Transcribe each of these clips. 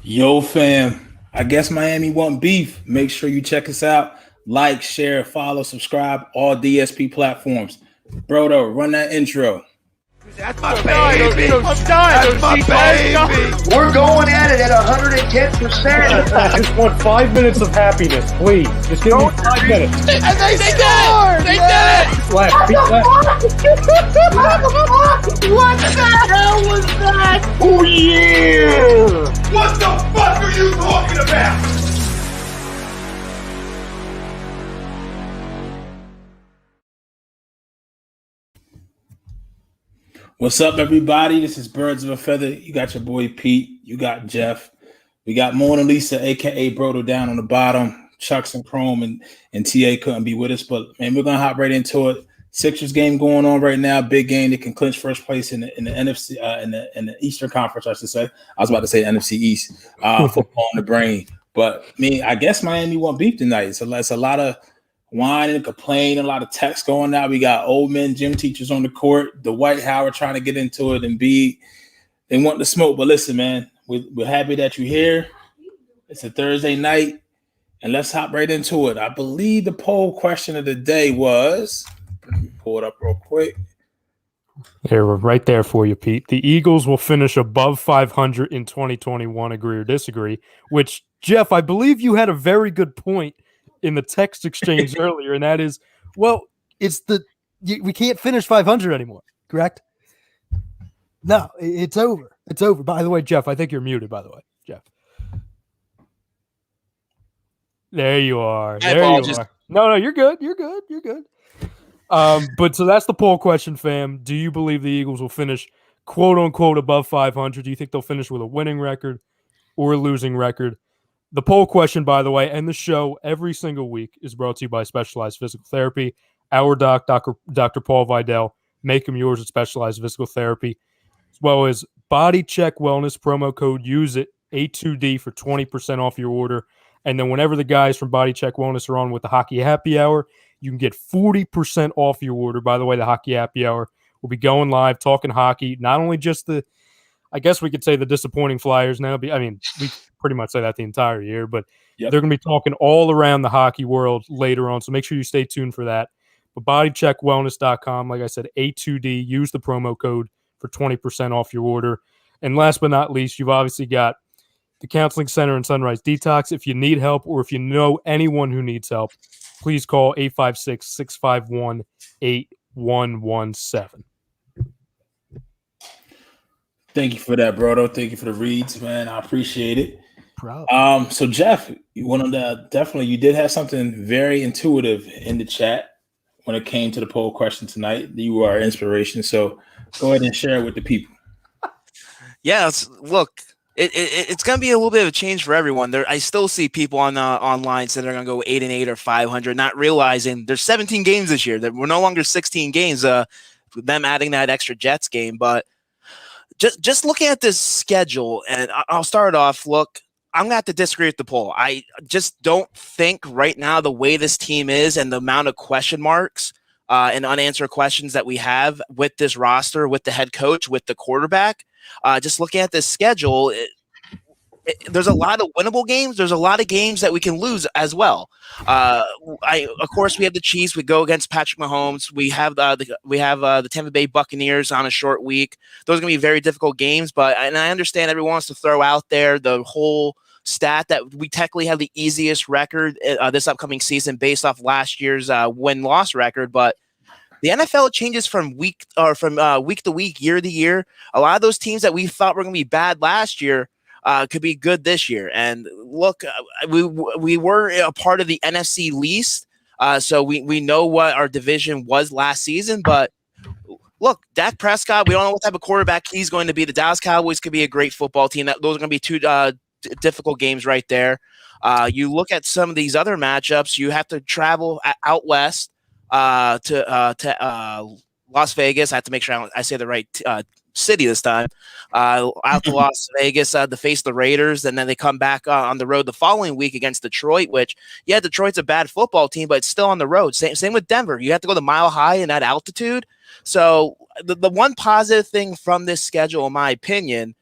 Yo, fam. I guess Miami want beef. Make sure you check us out. Like, share, follow, subscribe, all DSP platforms. Brodo, run that intro. That's my baby. That's my baby. We're going at it at 110%. I just want 5 minutes of happiness, please. Just give me 5 minutes. And they scored. They did it. Left, beat left. What the hell was that? Oh yeah. What the fuck are you talking about? What's up, everybody? This is Birds of a Feather. You got your boy Pete. You got Jeff. We got Mona Lisa, a.k.a. Brodo, down on the bottom. Chucks and Chrome and TA couldn't be with us. But, man, we're going to hop right into it. Sixers game going on right now. Big game. They can clinch first place in the NFC, in the Eastern Conference, I should say. I was about to say NFC East. Football in the brain. But, I guess Miami won't beat tonight. So it's a lot of whining, complaining, a lot of text going out. We got old men, gym teachers on the court. The White Howard trying to get into it and they want the smoke. But listen, man, we're happy that you're here. It's a Thursday night, and let's hop right into it. I believe the poll question of the day was, let me pull it up real quick. Here, we're right there for you, Pete. The Eagles will finish above 500 in 2021, agree or disagree, which, Jeff, I believe you had a very good point in the text exchange earlier, and that is, well, we can't finish 500 anymore, correct? No, it's over. It's over. By the way, Jeff, I think you're muted, by the way, Jeff. There you are. There you are. No, you're good. You're good. You're good. But so that's the poll question, fam. Do you believe the Eagles will finish, quote unquote, above 500? Do you think they'll finish with a winning record or a losing record? The poll question, by the way, and the show every single week is brought to you by Specialized Physical Therapy. Our Dr. Paul Vidal. Make him yours at Specialized Physical Therapy, as well as Body Check Wellness, promo code use it, A2D, for 20% off your order. And then whenever the guys from Body Check Wellness are on with the Hockey Happy Hour, you can get 40% off your order. By the way, the Hockey Happy Hour will be going live, talking hockey, not only just I guess we could say the disappointing Flyers now. We pretty much say that the entire year, but They're going to be talking all around the hockey world later on, so make sure you stay tuned for that. But bodycheckwellness.com, like I said, A2D, use the promo code for 20% off your order. And last but not least, you've obviously got the Counseling Center and Sunrise Detox. If you need help or if you know anyone who needs help, please call 856-651-8117. Thank you for that, Brodo. Thank you for the reads, man. I appreciate it. Proud. So Jeff, you did have something very intuitive in the chat when it came to the poll question tonight. You were our inspiration. So go ahead and share it with the people. Yes, look, it's going to be a little bit of a change for everyone. I still see people online saying they're going to go 8-8 or 500, not realizing there's 17 games this year. We're no longer 16 games. Them adding that extra Jets game, but just looking at this schedule, and I'll start off. Look, I'm going to have to disagree with the poll. I just don't think right now the way this team is and the amount of question marks and unanswered questions that we have with this roster, with the head coach, with the quarterback, just looking at this schedule, there's a lot of winnable games. There's a lot of games that we can lose as well. Of course, we have the Chiefs. We go against Patrick Mahomes. We have the Tampa Bay Buccaneers on a short week. Those are going to be very difficult games. And I understand everyone wants to throw out there the whole stat that we technically have the easiest record this upcoming season based off last year's win-loss record. But the NFL changes from week to week, year to year. A lot of those teams that we thought were going to be bad last year could be good this year. And look, we were a part of the NFC least, so we know what our division was last season. But look, Dak Prescott, we don't know what type of quarterback he's going to be. The Dallas Cowboys could be a great football team. Those are going to be two difficult games right there. You look at some of these other matchups. You have to travel out west to Las Vegas. I have to make sure I say the right city this time, out to Las Vegas to face the Raiders, and then they come back on the road the following week against Detroit, which, yeah, Detroit's a bad football team, but it's still on the road. Same with Denver. You have to go the mile high in that altitude. So the one positive thing from this schedule, in my opinion,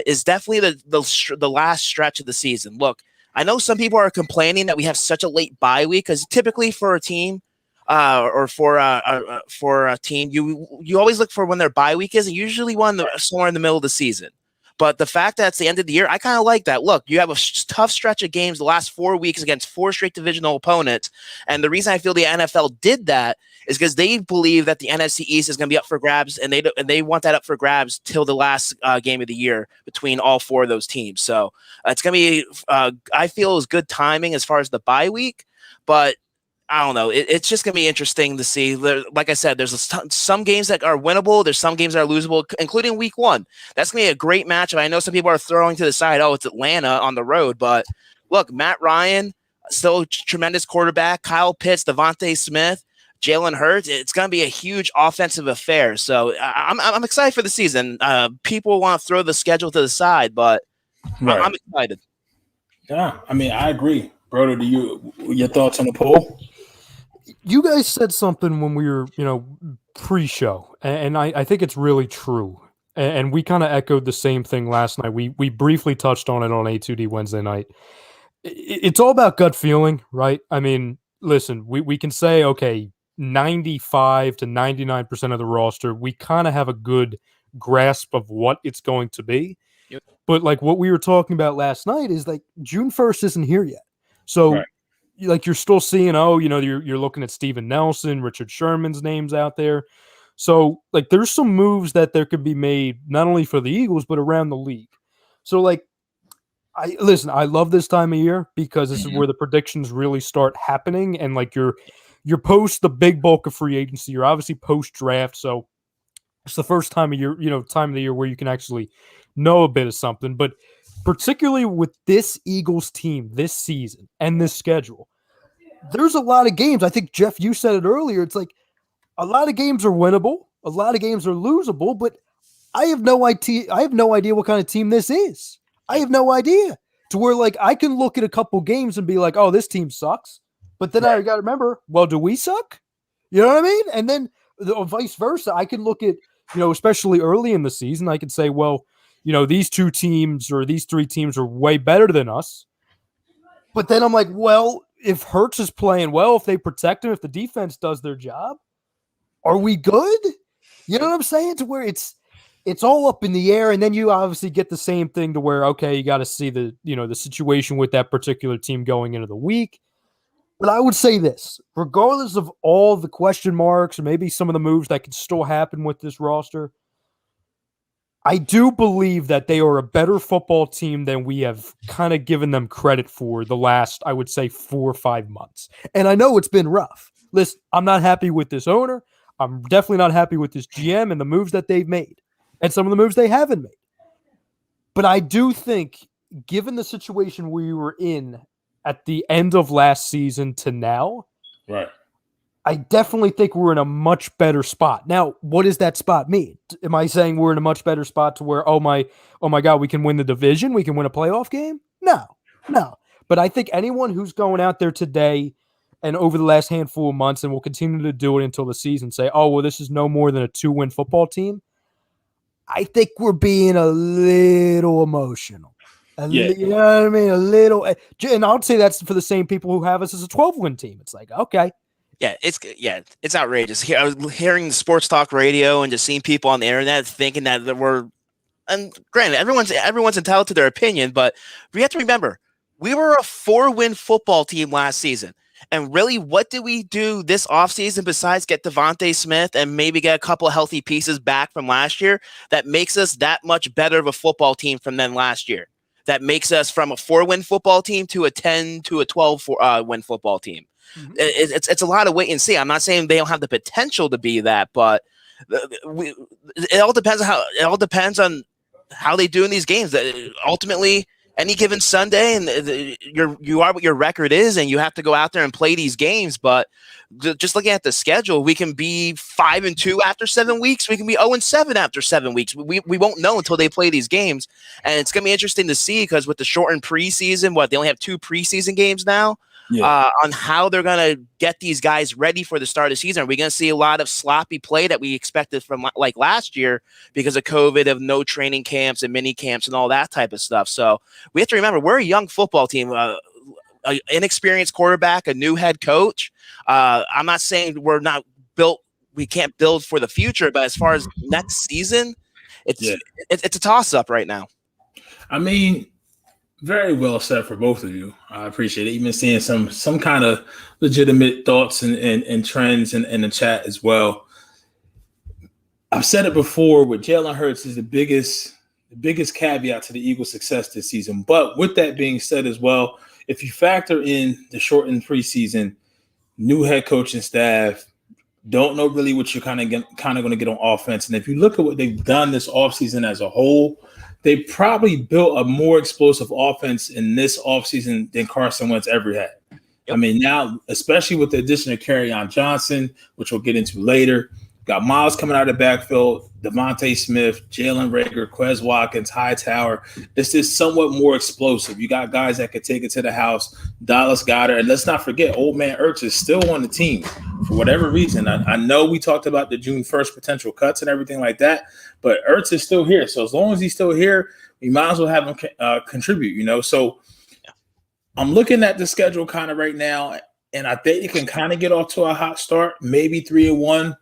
is definitely the last stretch of the season. Look, I know some people are complaining that we have such a late bye week because typically for a team or for a team, you always look for when their bye week is, and usually somewhere in the middle of the season. But the fact that it's the end of the year, I kind of like that. Look, you have a tough stretch of games the last 4 weeks against 4 straight divisional opponents. And the reason I feel the NFL did that is because they believe that the NFC East is going to be up for grabs, and they want that up for grabs till the last game of the year between all 4 of those teams. So it's going to be, I feel, it was good timing as far as the bye week. But I don't know. It's just going to be interesting to see. Like I said, there's some games that are winnable. There's some games that are losable, including week 1. That's going to be a great matchup. I know some people are throwing to the side, oh, it's Atlanta on the road. But look, Matt Ryan, still a tremendous quarterback. Kyle Pitts, Devontae Smith, Jalen Hurts. It's going to be a huge offensive affair. So I'm excited for the season. People want to throw the schedule to the side, but right. I'm excited. Yeah, I mean, I agree. Broder, your thoughts on the poll? You guys said something when we were, pre-show, and I think it's really true. And we kind of echoed the same thing last night. We briefly touched on it on A2D Wednesday night. It's all about gut feeling, right? I mean, listen, we can say, okay, 95 to 99% of the roster, we kind of have a good grasp of what it's going to be. Yep. But like what we were talking about last night is like June 1st isn't here yet. So right. Like you're still seeing, you're looking at Steven Nelson, Richard Sherman's names out there. So like there's some moves that there could be made not only for the Eagles, but around the league. So like, I love this time of year because this is where the predictions really start happening. And like you're post the big bulk of free agency, you're obviously post draft. So it's the first time of year, time of the year where you can actually know a bit of something, but particularly with this Eagles team this season and this schedule, there's a lot of games. I think, Jeff, you said it earlier. It's like a lot of games are winnable. A lot of games are losable, but I have no idea. I have no idea what kind of team this is. I have no idea to where like I can look at a couple games and be like, oh, this team sucks. But then I got to remember, well, do we suck? You know what I mean? And then vice versa. I can look at, especially early in the season, I could say, well, these 2 teams or these 3 teams are way better than us. But then I'm like, well, if Hurts is playing well, if they protect him, if the defense does their job, are we good? You know what I'm saying? To where it's all up in the air. And then you obviously get the same thing to where, okay, you got to see the situation with that particular team going into the week. But I would say this, regardless of all the question marks or maybe some of the moves that could still happen with this roster, I do believe that they are a better football team than we have kind of given them credit for the last, I would say, 4 or 5 months. And I know it's been rough. Listen, I'm not happy with this owner. I'm definitely not happy with this GM and the moves that they've made and some of the moves they haven't made. But I do think, given the situation we were in at the end of last season to now, right, I definitely think we're in a much better spot. Now, what does that spot mean? Am I saying we're in a much better spot to where, oh my God, we can win the division, we can win a playoff game? No. But I think anyone who's going out there today and over the last handful of months and will continue to do it until the season say, oh, well, this is no more than a 2-win football team, I think we're being a little emotional. You know what I mean? A little. And I would say that's for the same people who have us as a 12-win team. It's like, okay. Yeah, it's outrageous. I was hearing the sports talk radio and just seeing people on the internet thinking that we're, and granted, everyone's entitled to their opinion, but we have to remember, we were a 4-win football team last season. And really, what did we do this offseason besides get Devontae Smith and maybe get a couple of healthy pieces back from last year that makes us that much better of a football team from then last year? That makes us from a 4-win football team to a 10 to a 12-win football team. Mm-hmm. It's a lot of wait and see. I'm not saying they don't have the potential to be that, but it all depends on how they do in these games. Ultimately, any given Sunday, and you are what your record is, and you have to go out there and play these games. But just looking at the schedule, we can be 5-2 after 7 weeks. We can be 0-7 after 7 weeks. We won't know until they play these games, and it's gonna be interesting to see because with the shortened preseason, they only have 2 preseason games now. on how they're going to get these guys ready for the start of the season. Are we going to see a lot of sloppy play that we expected from like last year because of COVID, of no training camps and mini camps and all that type of stuff? So we have to remember, we're a young football team, an inexperienced quarterback, a new head coach. I'm not saying we can't build for the future, but as far as next season, it's a toss-up right now. I mean, very well said for both of you. I appreciate it. Even seeing some kind of legitimate thoughts and trends in the chat as well. I've said it before, with Jalen Hurts is the biggest caveat to the Eagles' success this season. But with that being said as well, if you factor in the shortened preseason, new head coaching staff, don't know really what you're kind of going to get on offense. And if you look at what they've done this offseason as a whole, they probably built a more explosive offense in this offseason than Carson Wentz ever had. Yep. I mean, now, especially with the addition of Kerryon Johnson, which we'll get into later, got Miles coming out of the backfield, Devontae Smith, Jalen Reagor, Quez Watkins, Hightower. This is somewhat more explosive. You got guys that could take it to the house, Dallas Goedert. And let's not forget, old man Ertz is still on the team for whatever reason. I know we talked about the June 1st potential cuts and everything like that, but Ertz is still here. So as long as he's still here, we might as well have him contribute, So I'm looking at the schedule kind of right now, and I think it can kind of get off to a hot start, maybe 3-1.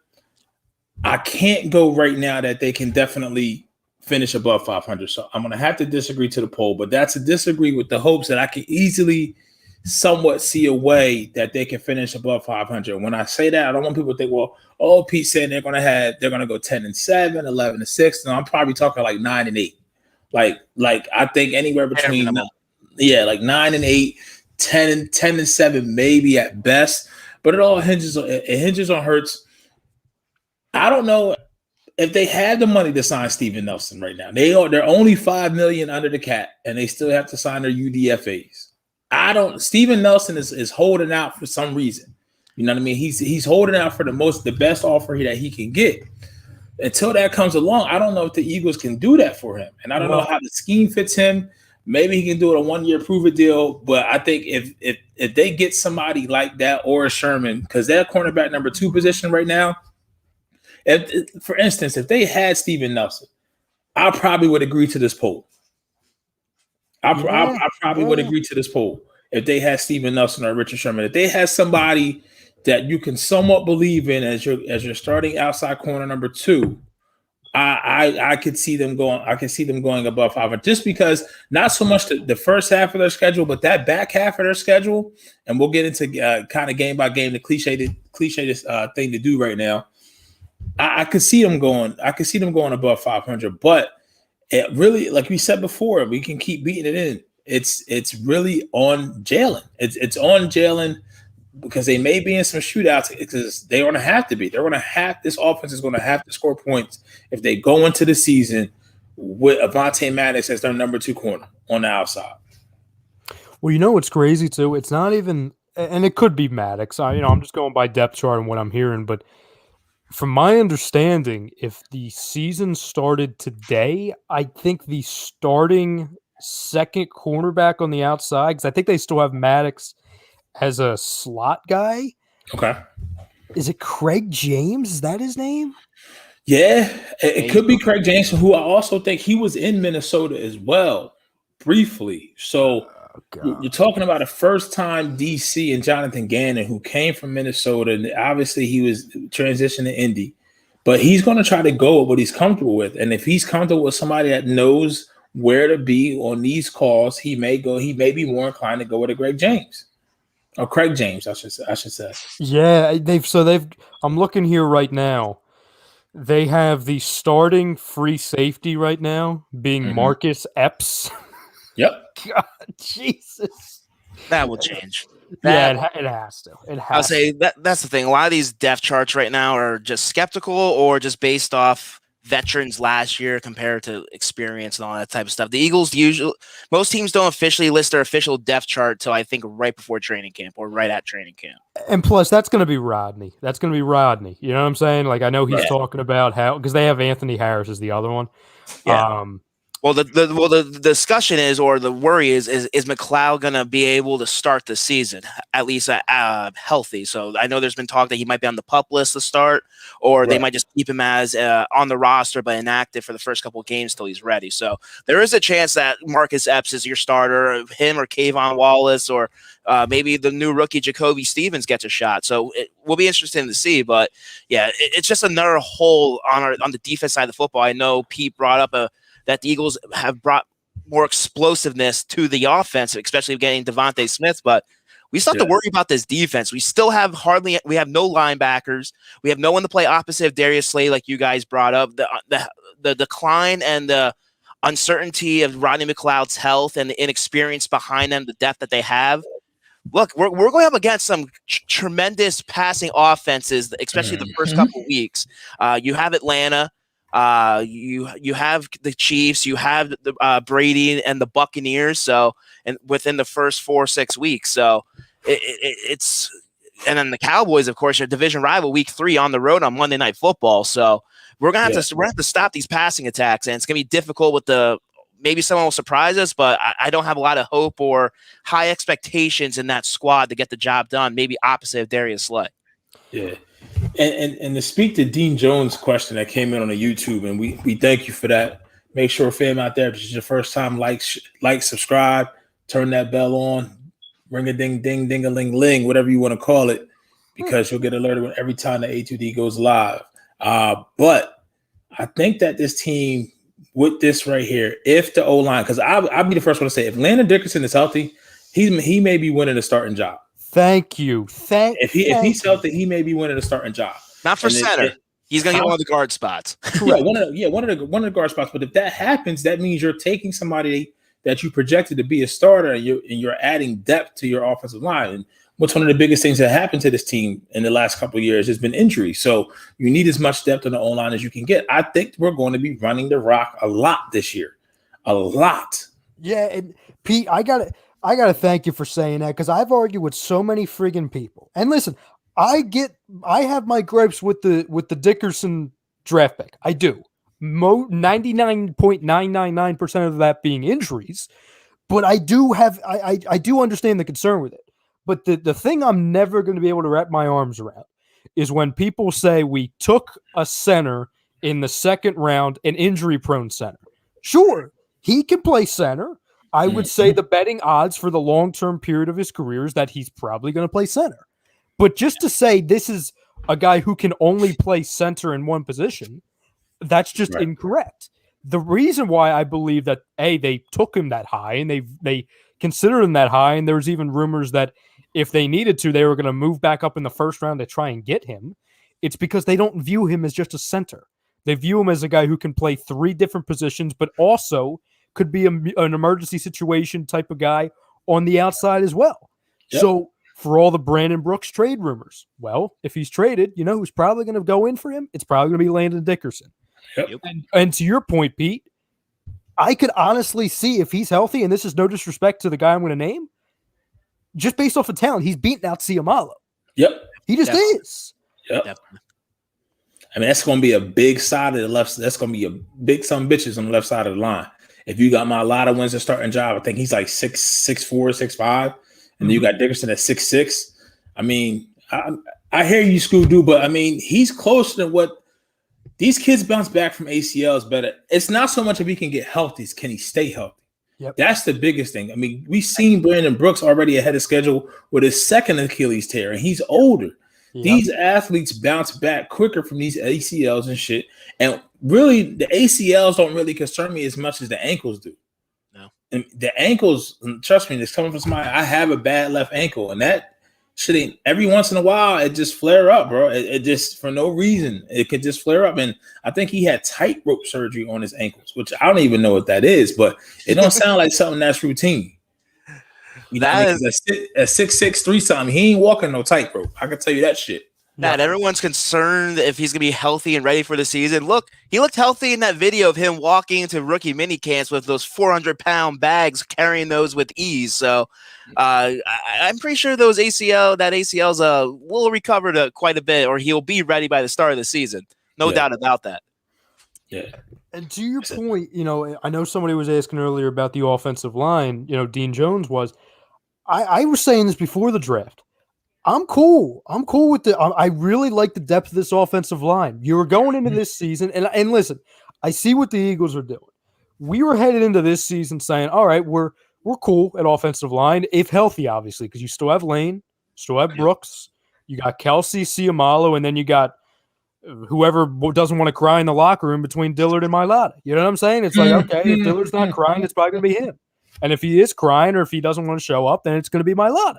I can't go right now that they can definitely finish above 500. So I'm going to have to disagree to the poll, but that's a disagree with the hopes that I can easily somewhat see a way that they can finish above 500. When I say that, I don't want people to think, well, Pete's saying they're going to go 10-7, 11-6. No, I'm probably talking like 9-8. Like I think anywhere between, 9-8, 10-7, maybe at best, but it all hinges on Hurts. I don't know if they had the money to sign Steven Nelson right now. They're only $5 million under the cap, and they still have to sign their UDFAs. Steven Nelson is holding out for some reason. You know what I mean? He's holding out for the best offer that he can get. Until that comes along, I don't know if the Eagles can do that for him, and I don't know how the scheme fits him. Maybe he can do it a 1-year prove-it deal, but I think if they get somebody like that or a Sherman, because they're cornerback number 2 position right now. For instance, if they had Steven Nelson, I probably would agree to this poll. I probably would agree to this poll if they had Steven Nelson or Richard Sherman. If they had somebody that you can somewhat believe in as your starting outside corner number 2, I could see them going. I can see them going above 500, just because not so much the first half of their schedule, but that back half of their schedule. And we'll get into kind of game by game the cliche thing to do right now. I could see them going. I could see them going above 500, but it really, like we said before, we can keep beating it in. It's really on Jalen. It's on Jalen, because they may be in some shootouts, because they're going to have to be. This offense is going to have to score points if they go into the season with Avonte Maddox as their number 2 corner on the outside. Well, you know what's crazy too? It's not even, and it could be Maddox. I'm just going by depth chart and what I'm hearing, but from my understanding, if the season started today, I think the starting second cornerback on the outside, because I think they still have Maddox as a slot guy. Okay. Is it Craig James? Is that his name? Yeah, it could be Craig James, who I also think he was in Minnesota as well, briefly. So you're talking about a first-time DC and Jonathan Gannon, who came from Minnesota, and obviously he was transitioned to Indy. But he's going to try to go with what he's comfortable with. And if he's comfortable with somebody that knows where to be on these calls, he may be more inclined to go with a Craig James, I should say. Yeah, I'm looking here right now. They have the starting free safety right now being Marcus Epps. Yep. God, Jesus. That will change. It has to. I'll say that's the thing. A lot of these depth charts right now are just skeptical, or just based off veterans last year compared to experience and all that type of stuff. The Eagles most teams don't officially list their official depth chart till I think right before training camp or right at training camp. And plus, that's going to be Rodney. You know what I'm saying? Like, I know he's talking about how, because they have Anthony Harris as the other one. Yeah. Well, the discussion is, or the worry is McLeod going to be able to start the season, at least healthy? So I know there's been talk that he might be on the PUP list to start, or they might just keep him as on the roster but inactive for the first couple of games till he's ready. So there is a chance that Marcus Epps is your starter, him or Kayvon Wallace, or maybe the new rookie Jacoby Stevens gets a shot. So it will be interesting to see. But yeah, it's just another hole on the defense side of the football. I know Pete brought up that the Eagles have brought more explosiveness to the offense, especially getting Devontae Smith, but we still have to worry about this defense. We still have we have no linebackers. We have no one to play opposite of Darius Slay, like you guys brought up. The decline and the uncertainty of Rodney McLeod's health and the inexperience behind them, the depth that they have. Look, we're going up against some tremendous passing offenses, especially the first couple of weeks. You have Atlanta. You have the Chiefs, you have the Brady and the Buccaneers. So, and within the first 4-6 weeks, so it's, and then the Cowboys, of course, your division rival, week 3 on the road on Monday Night Football. So we're gonna have to stop these passing attacks, and it's gonna be difficult with maybe someone will surprise us, but I don't have a lot of hope or high expectations in that squad to get the job done. Maybe opposite of Darius Slay. Yeah. And to speak to Dean Jones' question that came in on the YouTube, and we thank you for that. Make sure, fam out there, if this is your first time, like, subscribe, turn that bell on, ring a ding, ding, ding a ling ling, whatever you want to call it, because you'll get alerted every time the A2D goes live. But I think that this team, with this right here, if the O-line, because I'll be the first one to say, if Landon Dickerson is healthy, he may be winning the starting job. Thank you. If he's healthy, he may be winning a starting job. Not for center. He's going to get one of the guard spots. Yeah, one of the guard spots. But if that happens, that means you're taking somebody that you projected to be a starter, and you're adding depth to your offensive line. And what's one of the biggest things that happened to this team in the last couple of years has been injury. So you need as much depth on the O-line as you can get. I think we're going to be running the rock a lot this year. A lot. Yeah, and Pete, I gotta thank you for saying that, because I've argued with so many friggin' people. And listen, I have my gripes with the Dickerson draft pick. I do. 99.999% of that being injuries, but I do understand the concern with it. But the thing I'm never going to be able to wrap my arms around is when people say we took a center in the second round, an injury-prone center. Sure, he can play center. I would say the betting odds for the long-term period of his career is that he's probably going to play center. But just to say this is a guy who can only play center in one position, that's just incorrect. The reason why I believe that, they took him that high and they considered him that high, and there was even rumors that if they needed to, they were going to move back up in the first round to try and get him. It's because they don't view him as just a center. They view him as a guy who can play 3 different positions, but also could be an emergency situation type of guy on the outside as well. Yep. So for all the Brandon Brooks trade rumors, well, if he's traded, you know who's probably going to go in for him? It's probably going to be Landon Dickerson. Yep. And to your point, Pete, I could honestly see if he's healthy, and this is no disrespect to the guy I'm going to name, just based off of talent, he's beating out Ciamalo. Yep. He just is. Yep. I mean, that's going to be a big side of the left. That's going to be a big some bitches on the left side of the line. If you got a lot of wins at starting job, I think he's like 6'4", 6'5", and then you got Dickerson at 6'6". I mean, I hear you, Scoo-Doo, but I mean, he's closer than what these kids bounce back from ACLs better. It's not so much if he can get healthy, it's can he stay healthy? Yep. That's the biggest thing. I mean, we've seen Brandon Brooks already ahead of schedule with his second Achilles tear, and he's older. Yep. These athletes bounce back quicker from these ACLs and shit. And really, the ACLs don't really concern me as much as the ankles do. No. And the ankles, trust me, it's coming from somebody. I have a bad left ankle, and that shit ain't, every once in a while, it just flare up, bro. It just, for no reason, it could just flare up. And I think he had tightrope surgery on his ankles, which I don't even know what that is, but it don't sound like something that's routine. You know, that is a 6'6", something. He ain't walking no tightrope. I can tell you that shit. Matt, everyone's concerned if he's going to be healthy and ready for the season. Look, he looked healthy in that video of him walking into rookie mini camps with those 400-pound bags, carrying those with ease. So I'm pretty sure that ACL's will recover quite a bit, or he'll be ready by the start of the season. No doubt about that. Yeah. And to your point, I know somebody was asking earlier about the offensive line. Dean Jones was. I was saying this before the draft. I'm cool. I'm cool with I really like the depth of this offensive line. You were going into this season, and listen, I see what the Eagles are doing. We were headed into this season saying, all right, we're cool at offensive line, if healthy, obviously, because you still have Lane, still have Brooks, you got Kelsey, Ciamalo, and then you got whoever doesn't want to cry in the locker room between Dillard and Mailata. You know what I'm saying? It's like, okay, if Dillard's not crying, it's probably going to be him. And if he is crying or if he doesn't want to show up, then it's going to be Mailata.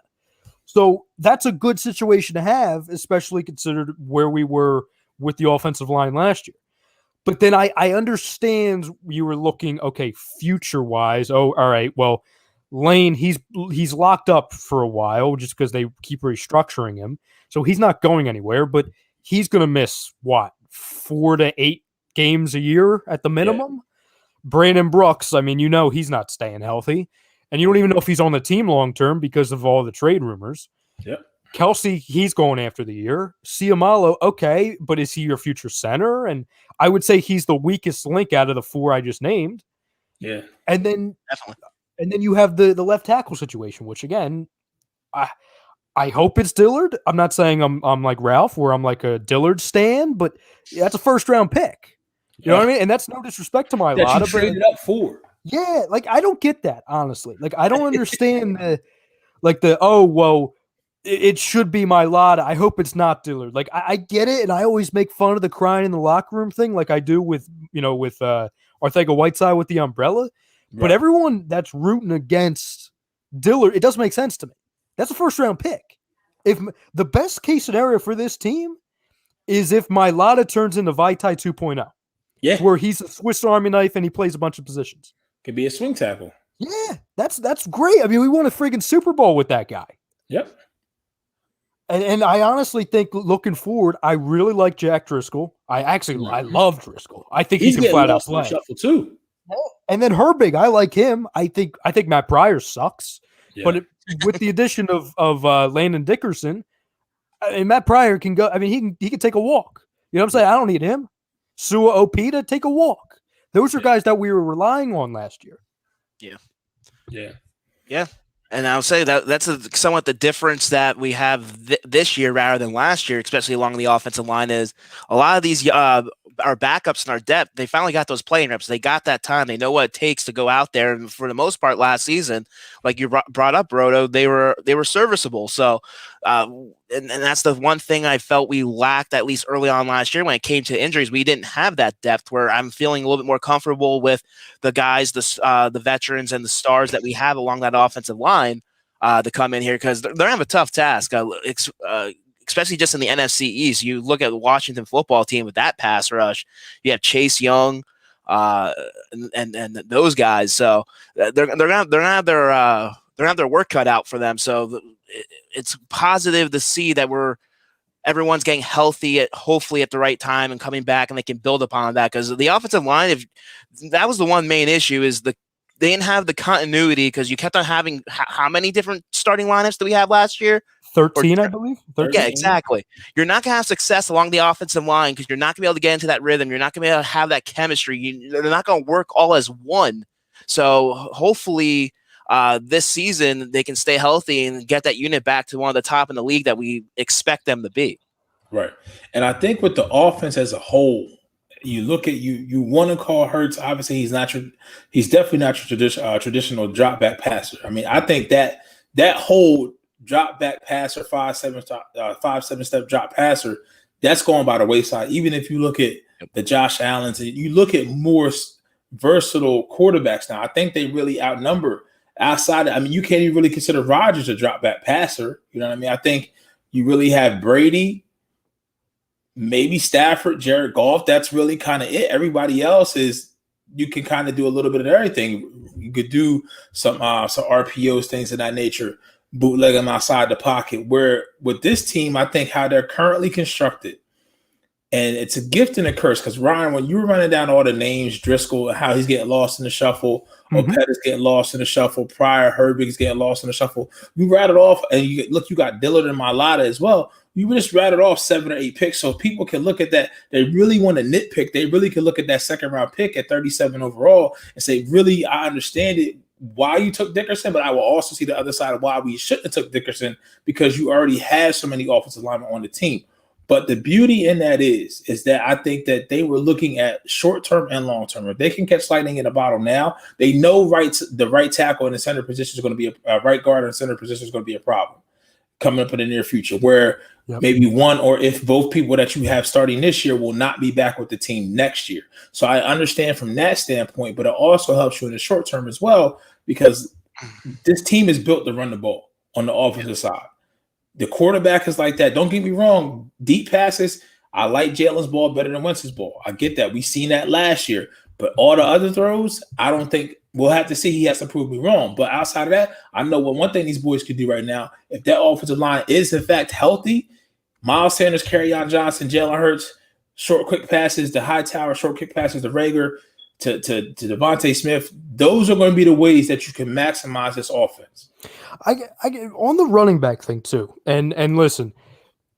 So that's a good situation to have, especially considered where we were with the offensive line last year. But then I understand you were looking, okay, future-wise. Oh, all right, well, Lane, he's locked up for a while just because they keep restructuring him. So he's not going anywhere, but he's going to miss, 4 to 8 games a year at the minimum? Yeah. Brandon Brooks, I mean, he's not staying healthy. And you don't even know if he's on the team long-term because of all the trade rumors. Yep. Kelsey, he's going after the year. Ciamalo, okay, but is he your future center? And I would say he's the weakest link out of the 4 I just named. Yeah. And then definitely. And then you have the left tackle situation, which again, I hope it's Dillard. I'm not saying I'm like Ralph, where I'm like a Dillard stan, but that's a first-round pick. You know what I mean? And that's no disrespect to Mailata. That you traded up for. Yeah, like I don't get that, honestly. Like I don't understand it should be Mailata. I hope it's not Dillard. Like I get it, and I always make fun of the crying in the locker room thing, like I do with Arthega-Whiteside with the umbrella. Right. But everyone that's rooting against Dillard, it doesn't make sense to me. That's a first-round pick. If the best case scenario for this team is if Mailata turns into Vaitai 2.0. Yeah. Where he's a Swiss Army knife and he plays a bunch of positions. Could be a swing tackle. Yeah, that's great. I mean, we won a friggin' Super Bowl with that guy. Yep. And I honestly think looking forward, I really like Jack Driscoll. I love Driscoll. I think he can flat out play. Shuffle too. And then Herbig, I like him. I think Matt Pryor sucks. Yeah. But with the addition of Landon Dickerson, Matt Pryor can go. I mean, he can take a walk. You know what I'm saying? I don't need him. Sua Opita, take a walk. Those are guys that we were relying on last year. Yeah. And I'll say that's somewhat the difference that we have this year rather than last year, especially along the offensive line, is a lot of these our backups and our depth, they finally got those playing reps. They got that time. They know what it takes to go out there. And for the most part last season, like you brought up, Roto, they were serviceable. So and that's the one thing I felt we lacked, at least early on last year when it came to injuries. We didn't have that depth where I'm feeling a little bit more comfortable with the guys, the veterans and the stars that we have along that offensive line to come in here, because they're going to have a tough task, especially just in the NFC East. You look at the Washington football team with that pass rush. You have Chase Young and those guys. So they're gonna have their work cut out for them. So it's positive to see that everyone's getting healthy hopefully at the right time and coming back, and they can build upon that, because the offensive line, that was the one main issue, is they didn't have the continuity, because you kept on having how many different starting lineups do we have last year? 13, I believe. 13. Yeah, exactly. You're not going to have success along the offensive line because you're not going to be able to get into that rhythm. You're not going to be able to have that chemistry. They're not going to work all as one. So hopefully this season they can stay healthy and get that unit back to one of the top in the league that we expect them to be. Right. And I think with the offense as a whole, you look at you want to call Ertz. Obviously, he's definitely not your traditional drop back passer. I mean, I think that whole drop back passer, 5-7 step drop passer, that's going by the wayside. Even if you look at the Josh Allens and you look at more versatile quarterbacks now, I think they really outnumber outside. I mean, you can't even really consider Rodgers a drop back passer. You know what I mean? I think you really have Brady, maybe Stafford, Jared Goff. That's really kind of it. Everybody else is, you can kind of do a little bit of everything. You could do some RPOs, things of that nature. Bootleg them outside the pocket, where with this team, I think how they're currently constructed And it's a gift and a curse because Ryan, when you were running down all the names, Driscoll, how he's getting lost in the shuffle, Pettis getting lost in the shuffle, Pryor, Herbig's getting lost in the shuffle. You rattled off, and you got Dillard and Mailata as well. You just rattled off 7 or 8 picks, so people can look at that. They really want to nitpick. They really can look at that second round pick at 37 overall and say, really, I understand it why you took Dickerson, but I will also see the other side of why we shouldn't have took Dickerson because you already had so many offensive linemen on the team. But the beauty in that is that I think that they were looking at short-term and long-term. If they can catch lightning in a bottle now, they know the right tackle in the center position is going to be a right guard and center position is going to be a problem coming up in the near future, where maybe one or if both people that you have starting this year will not be back with the team next year. So I understand from that standpoint, but it also helps you in the short term as well because this team is built to run the ball on the offensive side. The quarterback is like that. Don't get me wrong. Deep passes, I like Jalen's ball better than Wentz's ball. I get that. We've seen that last year. But all the other throws, I don't think we'll have to see. He has to prove me wrong. But outside of that, I know one thing these boys could do right now. If that offensive line is, in fact, healthy, Miles Sanders, Kerryon Johnson, Jalen Hurts, short, quick passes, the Hightower, short, quick passes, the Rager, to Devontae Smith, those are going to be the ways that you can maximize this offense. I get on the running back thing too. And listen,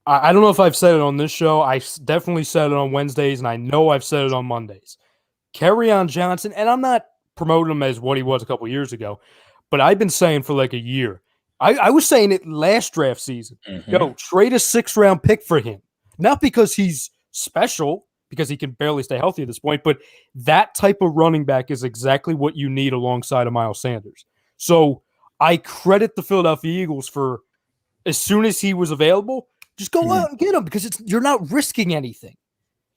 I don't know if I've said it on this show. I definitely said it on Wednesdays, and I know I've said it on Mondays. Kerryon Johnson, and I'm not promoting him as what he was a couple years ago, but I've been saying for like a year. I was saying it last draft season. Yo, trade a 6th-round pick for him. Not because he's special, because he can barely stay healthy at this point, but that type of running back is exactly what you need alongside of Miles Sanders. So I credit the Philadelphia Eagles for, as soon as he was available, just go out and get him because you're not risking anything.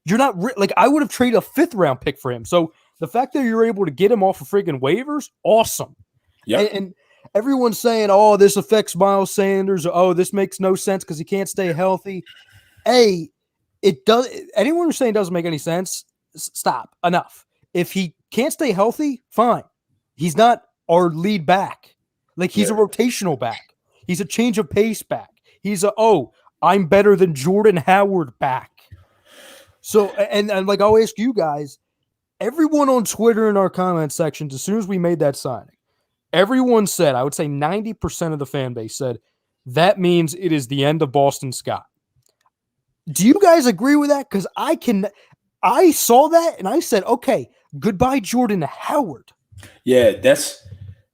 You're not I would have traded a 5th-round pick for him. So the fact that you're able to get him off of freaking waivers, awesome. Yeah, and everyone's saying, "Oh, this affects Miles Sanders." Or, "Oh, this makes no sense because he can't stay healthy." It does. Anyone who's saying it doesn't make any sense, stop. Enough. If he can't stay healthy, fine. He's not our lead back. Like he's a rotational back. He's a change of pace back. He's I'm better than Jordan Howard back. So and like I'll ask you guys, everyone on Twitter in our comment sections, as soon as we made that signing, everyone said, I would say 90% of the fan base said that means it is the end of Boston Scott. Do you guys agree with that? Because I saw that and I said, okay, goodbye, Jordan Howard. Yeah, that's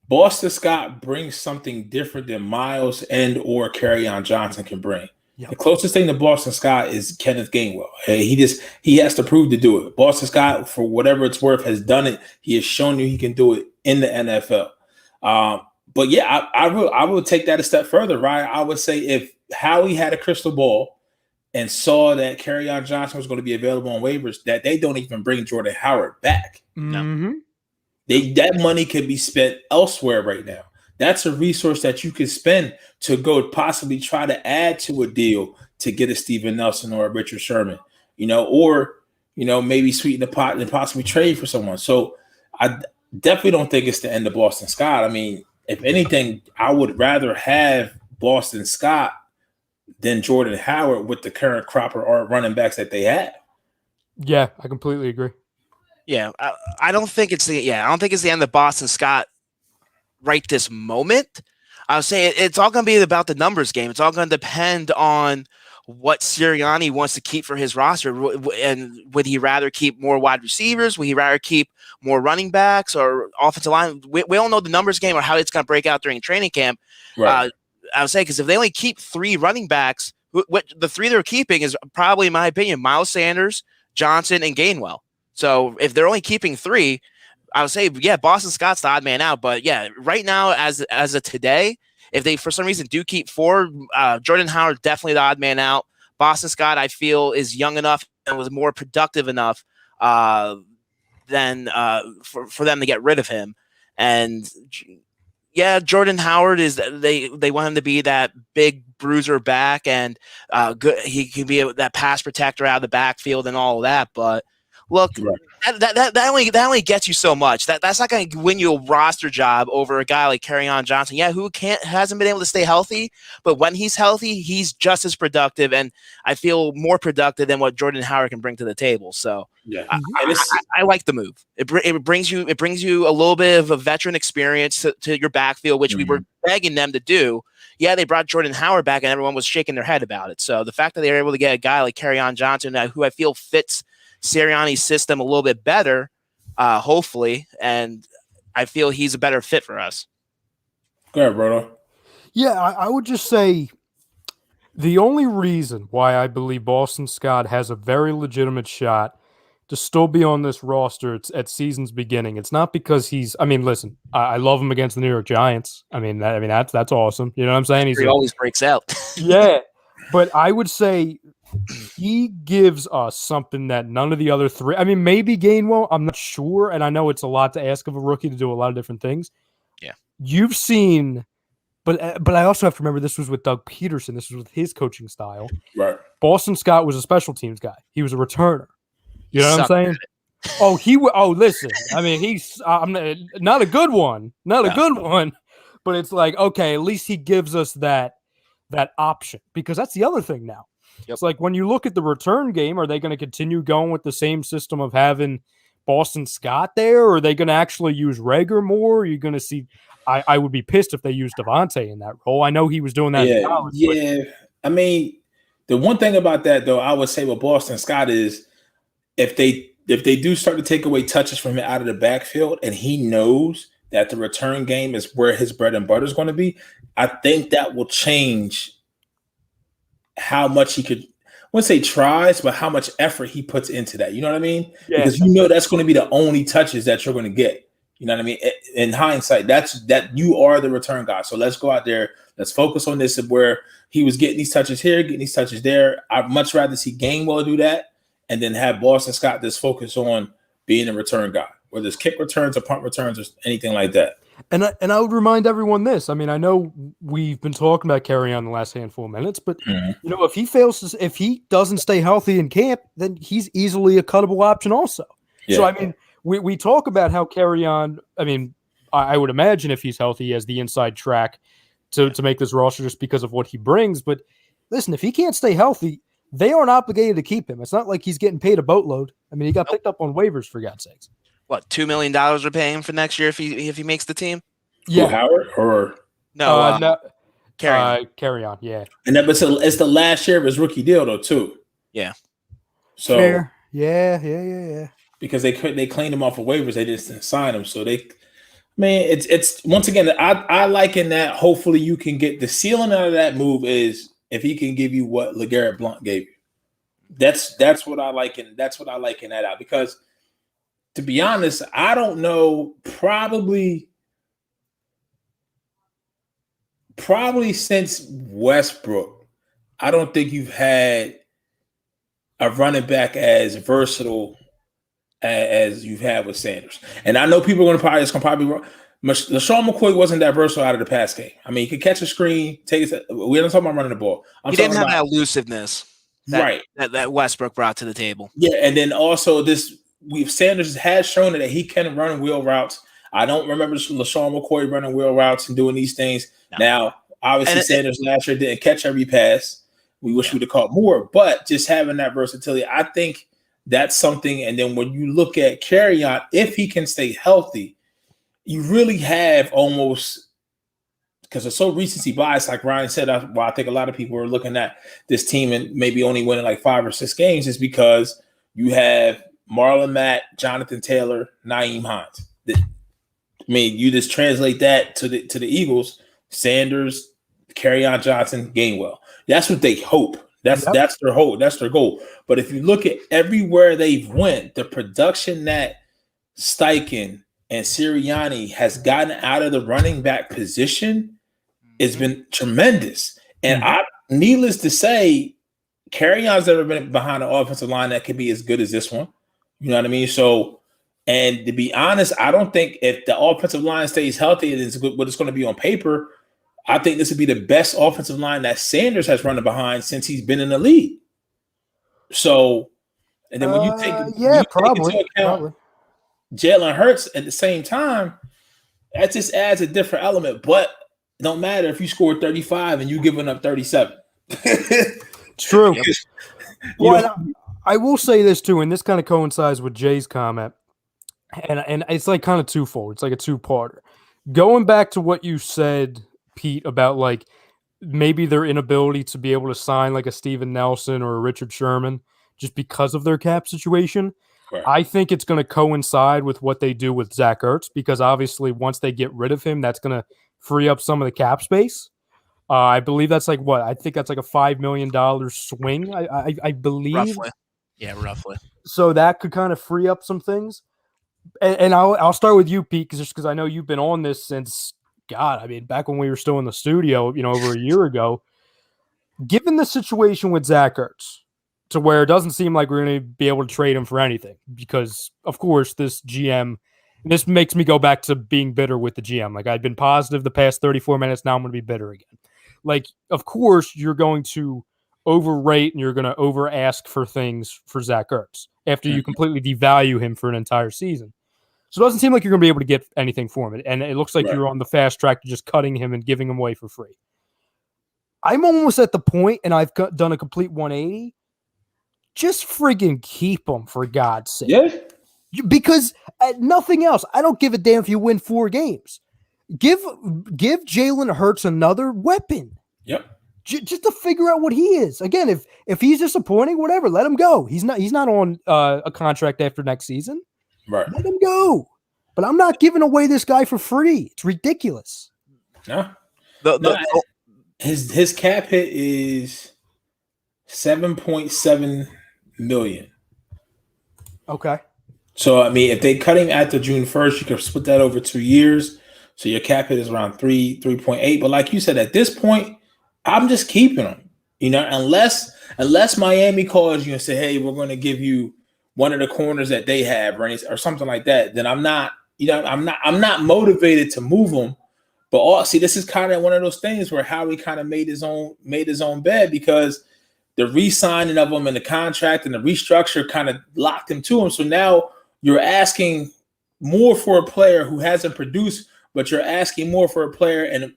Boston Scott brings something different than Miles and or Kerryon Johnson can bring. Yep. The closest thing to Boston Scott is Kenneth Gainwell. He has to prove to do it. Boston Scott, for whatever it's worth, has done it. He has shown you he can do it in the NFL. But yeah, I will take that a step further, right? I would say if Howie had a crystal ball and saw that Kerryon Johnson was going to be available on waivers, that they don't even bring Jordan Howard back. Mm-hmm. That money could be spent elsewhere right now. That's a resource that you could spend to go possibly try to add to a deal to get a Steven Nelson or a Richard Sherman, or maybe sweeten the pot and possibly trade for someone. So I definitely don't think it's the end of Boston Scott. I mean, if anything, I would rather have Boston Scott than Jordan Howard with the current crop of running backs that they have. Yeah, I completely agree. Yeah, I don't think it's the end of Boston Scott right this moment. I was saying it's all going to be about the numbers game. It's all going to depend on what Sirianni wants to keep for his roster. And would he rather keep more wide receivers? Would he rather keep more running backs or offensive line? We don't know the numbers game or how it's going to break out during training camp. Right. I would say because if they only keep 3 running backs, what the 3 they're keeping is probably, in my opinion, Miles Sanders, Johnson, and Gainwell. So if they're only keeping 3, I would say, yeah, Boston Scott's the odd man out. But yeah, right now, as of today, if they for some reason do keep 4, Jordan Howard definitely the odd man out. Boston Scott, I feel, is young enough and was more productive enough than for them to get rid of him. And yeah, Jordan Howard is they want him to be that big bruiser back and good. He can be that pass protector out of the backfield and all of that, but. Look, that only gets you so much. That's not going to win you a roster job over a guy like Kerryon Johnson. Yeah, who hasn't been able to stay healthy, but when he's healthy, he's just as productive, and I feel more productive than what Jordan Howard can bring to the table. So yeah, I like the move. It brings you a little bit of a veteran experience to your backfield, which we were begging them to do. Yeah, they brought Jordan Howard back, and everyone was shaking their head about it. So the fact that they were able to get a guy like Kerryon Johnson, who I feel fits Sirianni's system a little bit better, hopefully, and I feel he's a better fit for us. Go ahead, brother. Yeah, I would just say the only reason why I believe Boston Scott has a very legitimate shot to still be on this roster at season's beginning, it's not because he's. I mean, listen, I love him against the New York Giants. That's awesome. You know what I'm saying? He always breaks out. Yeah, but I would say he gives us something that none of the other three. I mean, maybe Gainwell. I'm not sure, and I know it's a lot to ask of a rookie to do a lot of different things. Yeah, you've seen, but I also have to remember this was with Doug Peterson. This was with his coaching style. Right. Boston Scott was a special teams guy. He was a returner. You know what I'm saying? Listen. I mean, he's not a good one, a good one, but it's like, okay, at least he gives us that option, because that's the other thing now. Yep. It's like when you look at the return game, are they going to continue going with the same system of having Boston Scott there, or are they going to actually use Reagor more? Are you going to see? I would be pissed if they used Devontae in that role. I know he was doing that in college. Yeah. I mean, the one thing about that, though, I would say with Boston Scott is if they do start to take away touches from him out of the backfield, and he knows that the return game is where his bread and butter is going to be, I think that will change how much he could, I wouldn't say tries, but how much effort he puts into that. You know what I mean? Yeah. Because you know that's going to be the only touches that you're going to get. You know what I mean? In hindsight, that you are the return guy. So let's go out there. Let's focus on this, where he was getting these touches here, getting these touches there. I'd much rather see Gainwell do that and then have Boston Scott just focus on being a return guy, whether it's kick returns or punt returns or anything like that. And I would remind everyone this. I mean, I know we've been talking about Kerryon the last handful of minutes, but you know, if he doesn't stay healthy in camp, then he's easily a cuttable option also. Yeah. So I mean, we talk about how Kerryon. I mean, I would imagine if he's healthy, he has the inside track to make this roster just because of what he brings. But listen, if he can't stay healthy, they aren't obligated to keep him. It's not like he's getting paid a boatload. I mean, he got picked up on waivers, for God's sakes. What, $2 million we're paying for next year if he makes the team? Yeah, Howard or no, Kerryon, yeah. And that, but it's the last year of his rookie deal though, too. Yeah. So fair. Yeah. Because they claimed him off of waivers, they just didn't sign him. So it's once again, I liken that. Hopefully, you can get the ceiling out of that move is if he can give you what LeGarrette Blount gave you. That's what I liken. That's what I liken that out, because to be honest, I don't know. Probably since Westbrook, I don't think you've had a running back as versatile as you've had with Sanders. And I know people are going to probably wrong. LaShawn McCoy wasn't that versatile out of the pass game. I mean, he could catch a screen, take it. We're not talking about running the ball. He didn't have that elusiveness that Westbrook brought to the table. Yeah, and then also Sanders has shown that he can run wheel routes. I don't remember LaShawn McCoy running wheel routes and doing these things. No. Now, obviously, Sanders last year didn't catch every pass. We wish we'd have caught more, but just having that versatility, I think that's something. And then when you look at Kerryon, if he can stay healthy, you really have almost, because it's so recency bias, like Ryan said, I think a lot of people are looking at this team and maybe only winning like 5 or 6 games, is because you have Marlon Mack, Jonathan Taylor, Nyheim Hines. I mean, you just translate that to the Eagles: Sanders, Kerryon Johnson, Gainwell. That's what they hope. That's their hope. That's their goal. But if you look at everywhere they've went, the production that Steichen and Sirianni has gotten out of the running back position has been tremendous. And needless to say, Kerryon's never been behind an offensive line that could be as good as this one. You know what I mean? So, and to be honest, I don't think if the offensive line stays healthy and it's what it's going to be on paper, I think this would be the best offensive line that Sanders has run behind since he's been in the league. So, And then when you take probably into account Jalen Hurts at the same time, that just adds a different element. But it don't matter if you score 35 and you giving up 37. It's true. I will say this too, and this kind of coincides with Jay's comment, and it's like kind of twofold. It's like a two-parter. Going back to what you said, Pete, about like maybe their inability to be able to sign like a Steven Nelson or a Richard Sherman just because of their cap situation. Right. I think it's going to coincide with what they do with Zach Ertz, because obviously once they get rid of him, that's going to free up some of the cap space. I believe that's like what? I think that's like a $5 million swing, I believe. Roughly. Yeah, roughly. So that could kind of free up some things. And I'll start with you, Pete, because I know you've been on this since, God, I mean, back when we were still in the studio, over a year ago. Given the situation with Zach Ertz, to where it doesn't seem like we're going to be able to trade him for anything, because, of course, this GM, this makes me go back to being bitter with the GM. Like, I've been positive the past 34 minutes, now I'm going to be bitter again. Like, of course, you're going to overrate and you're going to over ask for things for Zach Ertz after you completely devalue him for an entire season. So it doesn't seem like you're going to be able to get anything for him. And it looks like you're on the fast track to just cutting him and giving him away for free. I'm almost at the point, and I've done a complete 180. Just friggin' keep him, for God's sake. Yeah. Because nothing else. I don't give a damn if you win 4 games. Give Jalen Hurts another weapon. Yep. Just to figure out what he is. Again, if he's disappointing, whatever, let him go. He's not on a contract after next season. Right. Let him go. But I'm not giving away this guy for free. It's ridiculous. No. His cap hit is $7.7 million. Okay. So I mean, if they cut him after June 1st, you can split that over 2 years. So your cap hit is around 3.8. But like you said, at this point, I'm just keeping him. Unless Miami calls you and say, "Hey, we're going to give you one of the corners that they have," or something like that, then I'm not motivated to move him. But this is kind of one of those things where Howie kind of made his own bed, because the re-signing of him and the contract and the restructure kind of locked him to him. So now you're asking more for a player who hasn't produced, but you're asking more for a player and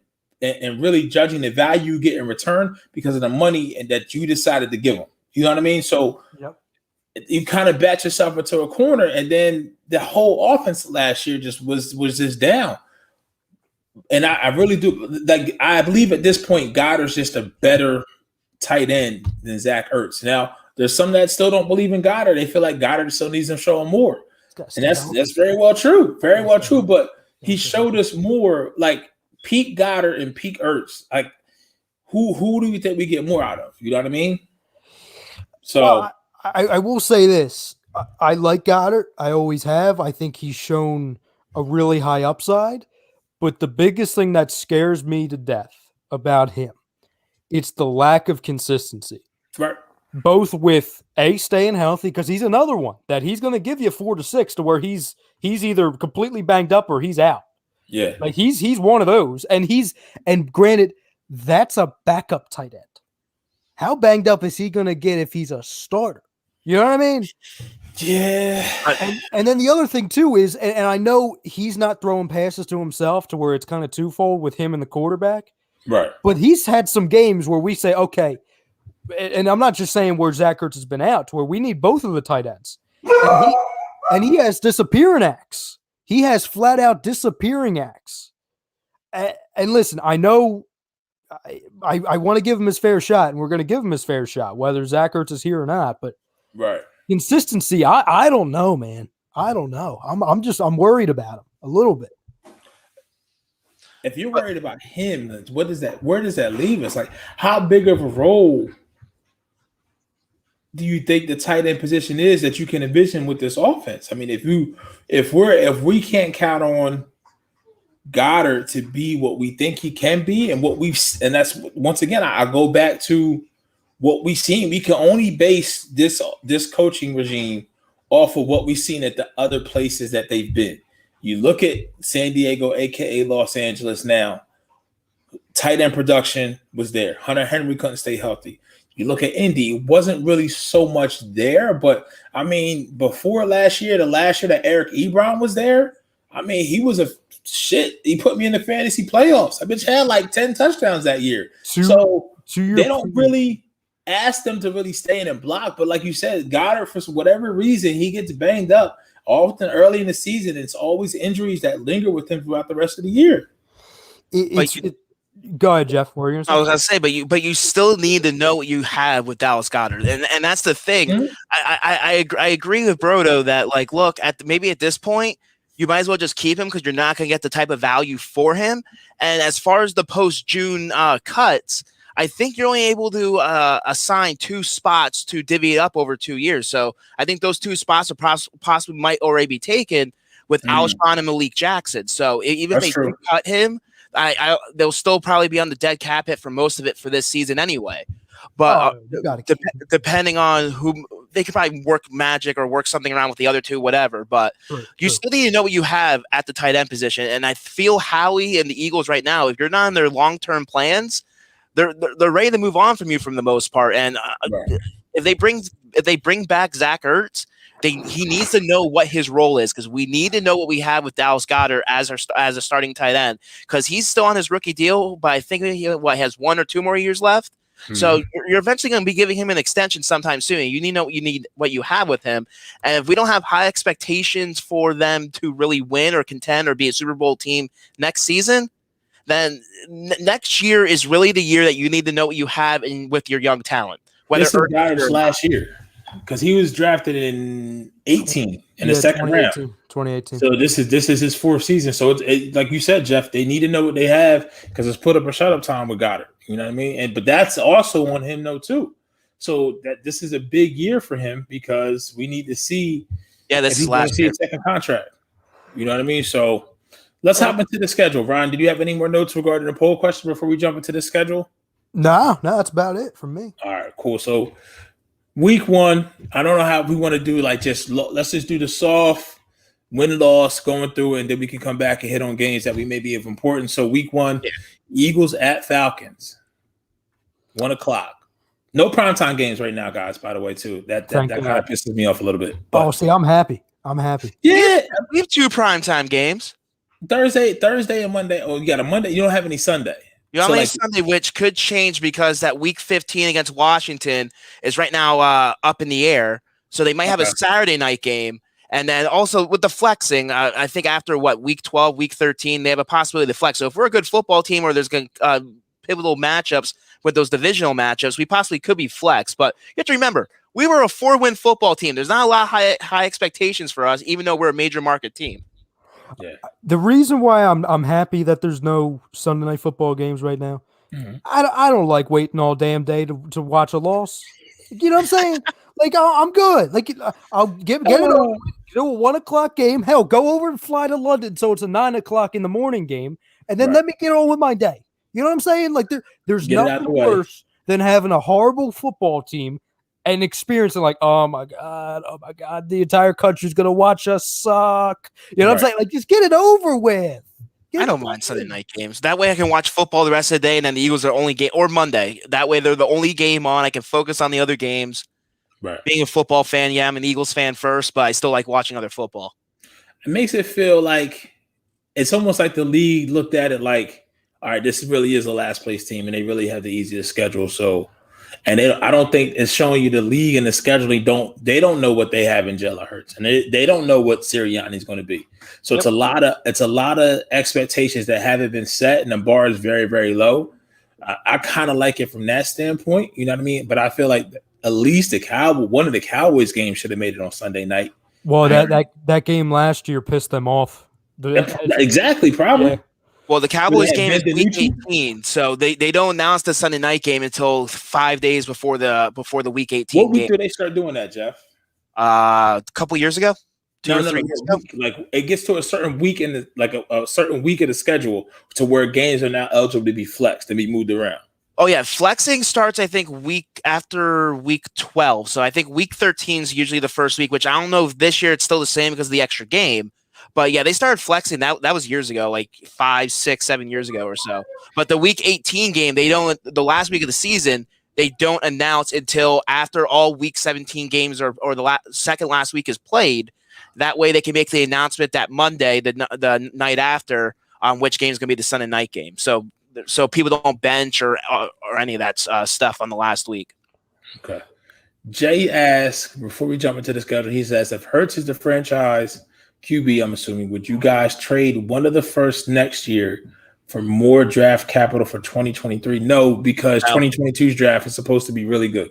really judging the value you get in return because of the money that you decided to give him. You know what I mean? So you kind of bat yourself into a corner, and then the whole offense last year just was just down. And I really do, like, I believe at this point Goedert's just a better tight end than Zach Ertz. Now, there's some that still don't believe in Goedert. They feel like Goedert still needs to show him more. And that's very well true. Very well true. But he showed us more, like peak Goedert and peak Ertz. Like, who do we think we get more out of? You know what I mean? So I will say this. I like Goedert. I always have. I think he's shown a really high upside. But the biggest thing that scares me to death about him, it's the lack of consistency. Right. Both with staying healthy, because he's another one that he's going to give you 4 to 6 to where he's either completely banged up or he's out. Yeah. Like he's one of those. And granted, that's a backup tight end. How banged up is he going to get if he's a starter? You know what I mean? Yeah. And then the other thing too is, and I know he's not throwing passes to himself to where it's kind of twofold with him and the quarterback. Right. But he's had some games where we say, okay, and I'm not just saying where Zach Ertz has been out, to where we need both of the tight ends. And he has disappearing acts. He has flat out disappearing acts. And listen, I know I want to give him his fair shot, and we're going to give him his fair shot, whether Zach Ertz is here or not. But right. Consistency, I don't know, man. I don't know. I'm worried about him a little bit. If you're worried about him, where does that leave us? Like, how big of a role do you think the tight end position is that you can envision with this offense? I mean, if we can't count on Goedert to be what we think he can be, and that's once again, I go back to what we've seen. We can only base this coaching regime off of what we've seen at the other places that they've been. You look at San Diego, aka Los Angeles now. Tight end production was there. Hunter Henry couldn't stay healthy. You look at Indy, it wasn't really so much there. But, I mean, before last year, the last year that Eric Ebron was there, I mean, he was a shit. He put me in the fantasy playoffs. I bitch had like 10 touchdowns that year. So they don't really ask them to really stay in and block. But like you said, Goedert, for whatever reason, he gets banged up often early in the season. It's always injuries that linger with him throughout the rest of the year. Go ahead, Jeff. What are you going to say? I was going to say, but you still need to know what you have with Dallas Goedert, and that's the thing. Mm-hmm. I agree with Brodo that, like, look, maybe at this point, you might as well just keep him because you're not going to get the type of value for him. And as far as the post-June cuts, I think you're only able to assign 2 spots to divvy it up over 2 years. So I think those 2 spots are possibly might already be taken with Alshon and Malik Jackson. So even if they do cut him, they'll still probably be on the dead cap hit for most of it for this season anyway. But depending on who, they could probably work magic or work something around with the other 2, whatever. But you still need to know what you have at the tight end position. And I feel Howie and the Eagles right now, if you're not in their long-term plans, they're ready to move on from you for the most part. And if they bring back Zach Ertz, he needs to know what his role is, because we need to know what we have with Dallas Goedert as a starting tight end, because he's still on his rookie deal, but I think he has 1 or 2 more years left. Mm-hmm. So you're eventually going to be giving him an extension sometime soon. You need to know what you have with him. And if we don't have high expectations for them to really win or contend or be a Super Bowl team next season, then next year is really the year that you need to know what you have with your young talent. This is Goedert's last year, because he was drafted in 18 in the second round. 2018. So this is his 4th season. So it's like you said, Jeff, they need to know what they have, because it's put up or shut up time with Goedert. You know what I mean? But that's also on him though too. So that this is a big year for him, because we need to see. Yeah, this is last year. A second contract. You know what I mean? So let's hop into the schedule. Ryan, did you have any more notes regarding the poll question before we jump into the schedule? No, that's about it from me. All right, cool. So week 1, I don't know how we want to do, like, let's just do the soft win-loss going through it, and then we can come back and hit on games that we may be of importance. So week 1, Eagles at Falcons, 1:00. No primetime games right now, guys, by the way, too. That kind of pisses me off a little bit. But, see, I'm happy. Yeah. We have 2 primetime games. Thursday and Monday. Oh, you got a Monday. You don't have any Sunday. You don't have any Sunday, which could change because that week 15 against Washington is right now up in the air. So they might have a Saturday night game. And then also with the flexing, I think after week 12, week 13, they have a possibility to flex. So if we're a good football team or there's going pivotal matchups with those divisional matchups, we possibly could be flexed. But you have to remember, we were a 4-win football team. There's not a lot of high expectations for us, even though we're a major market team. Yeah. The reason why I'm happy that there's no Sunday night football games right now, I don't like waiting all damn day to watch a loss. You know what I'm saying? Like, I'm good. Like, I'll get it over. Do a 1:00 game. Hell, go over and fly to London so it's a 9:00 in the morning game, and then let me get on with my day. You know what I'm saying? Like, there's nothing worse than having a horrible football team and experiencing like, oh my God, the entire country's gonna watch us suck. You know what I'm saying? Like, just get it over with. I don't mind Sunday night games. That way I can watch football the rest of the day, and then the Eagles are only game, or Monday. That way they're the only game on. I can focus on the other games. Right. Being a football fan, I'm an Eagles fan first, but I still like watching other football. It makes it feel like it's almost like the league looked at it like, all right, this really is a last place team, and they really have the easiest schedule. So, and I don't think it's showing you the league and the scheduling don't know what they have in Jalen Hurts, and they don't know what Sirianni is going to be. So it's a lot of expectations that haven't been set, and the bar is very, very low. I kind of like it from that standpoint, you know what I mean? But I feel like at least one of the Cowboys games should have made it on Sunday night. Well, that game last year pissed them off. Exactly, probably. Yeah. Well, the Cowboys game is week 18, so they don't announce the Sunday night game until 5 days before the week 18 game. What week did they start doing that, Jeff? A couple years ago. 2 or 3 years ago. Like, it gets to a certain week in a certain week of the schedule to where games are now eligible to be flexed and be moved around. Oh yeah, flexing starts I think after week 12. So I think week 13 is usually the first week, which I don't know if this year it's still the same because of the extra game. But yeah, they started flexing that was years ago, like 5, 6, 7 years ago or so. But the week 18 game, the last week of the season, they don't announce until after all Week 17 games or the second last week is played. That way they can make the announcement that Monday, the night after, on which game is going to be the Sunday night game. So people don't bench or any of that stuff on the last week. Okay. Jay asks, before we jump into the schedule, he says, if Ertz is the franchise QB, I'm assuming, would you guys trade one of the first next year for more draft capital for 2023? No, because 2022's draft is supposed to be really good.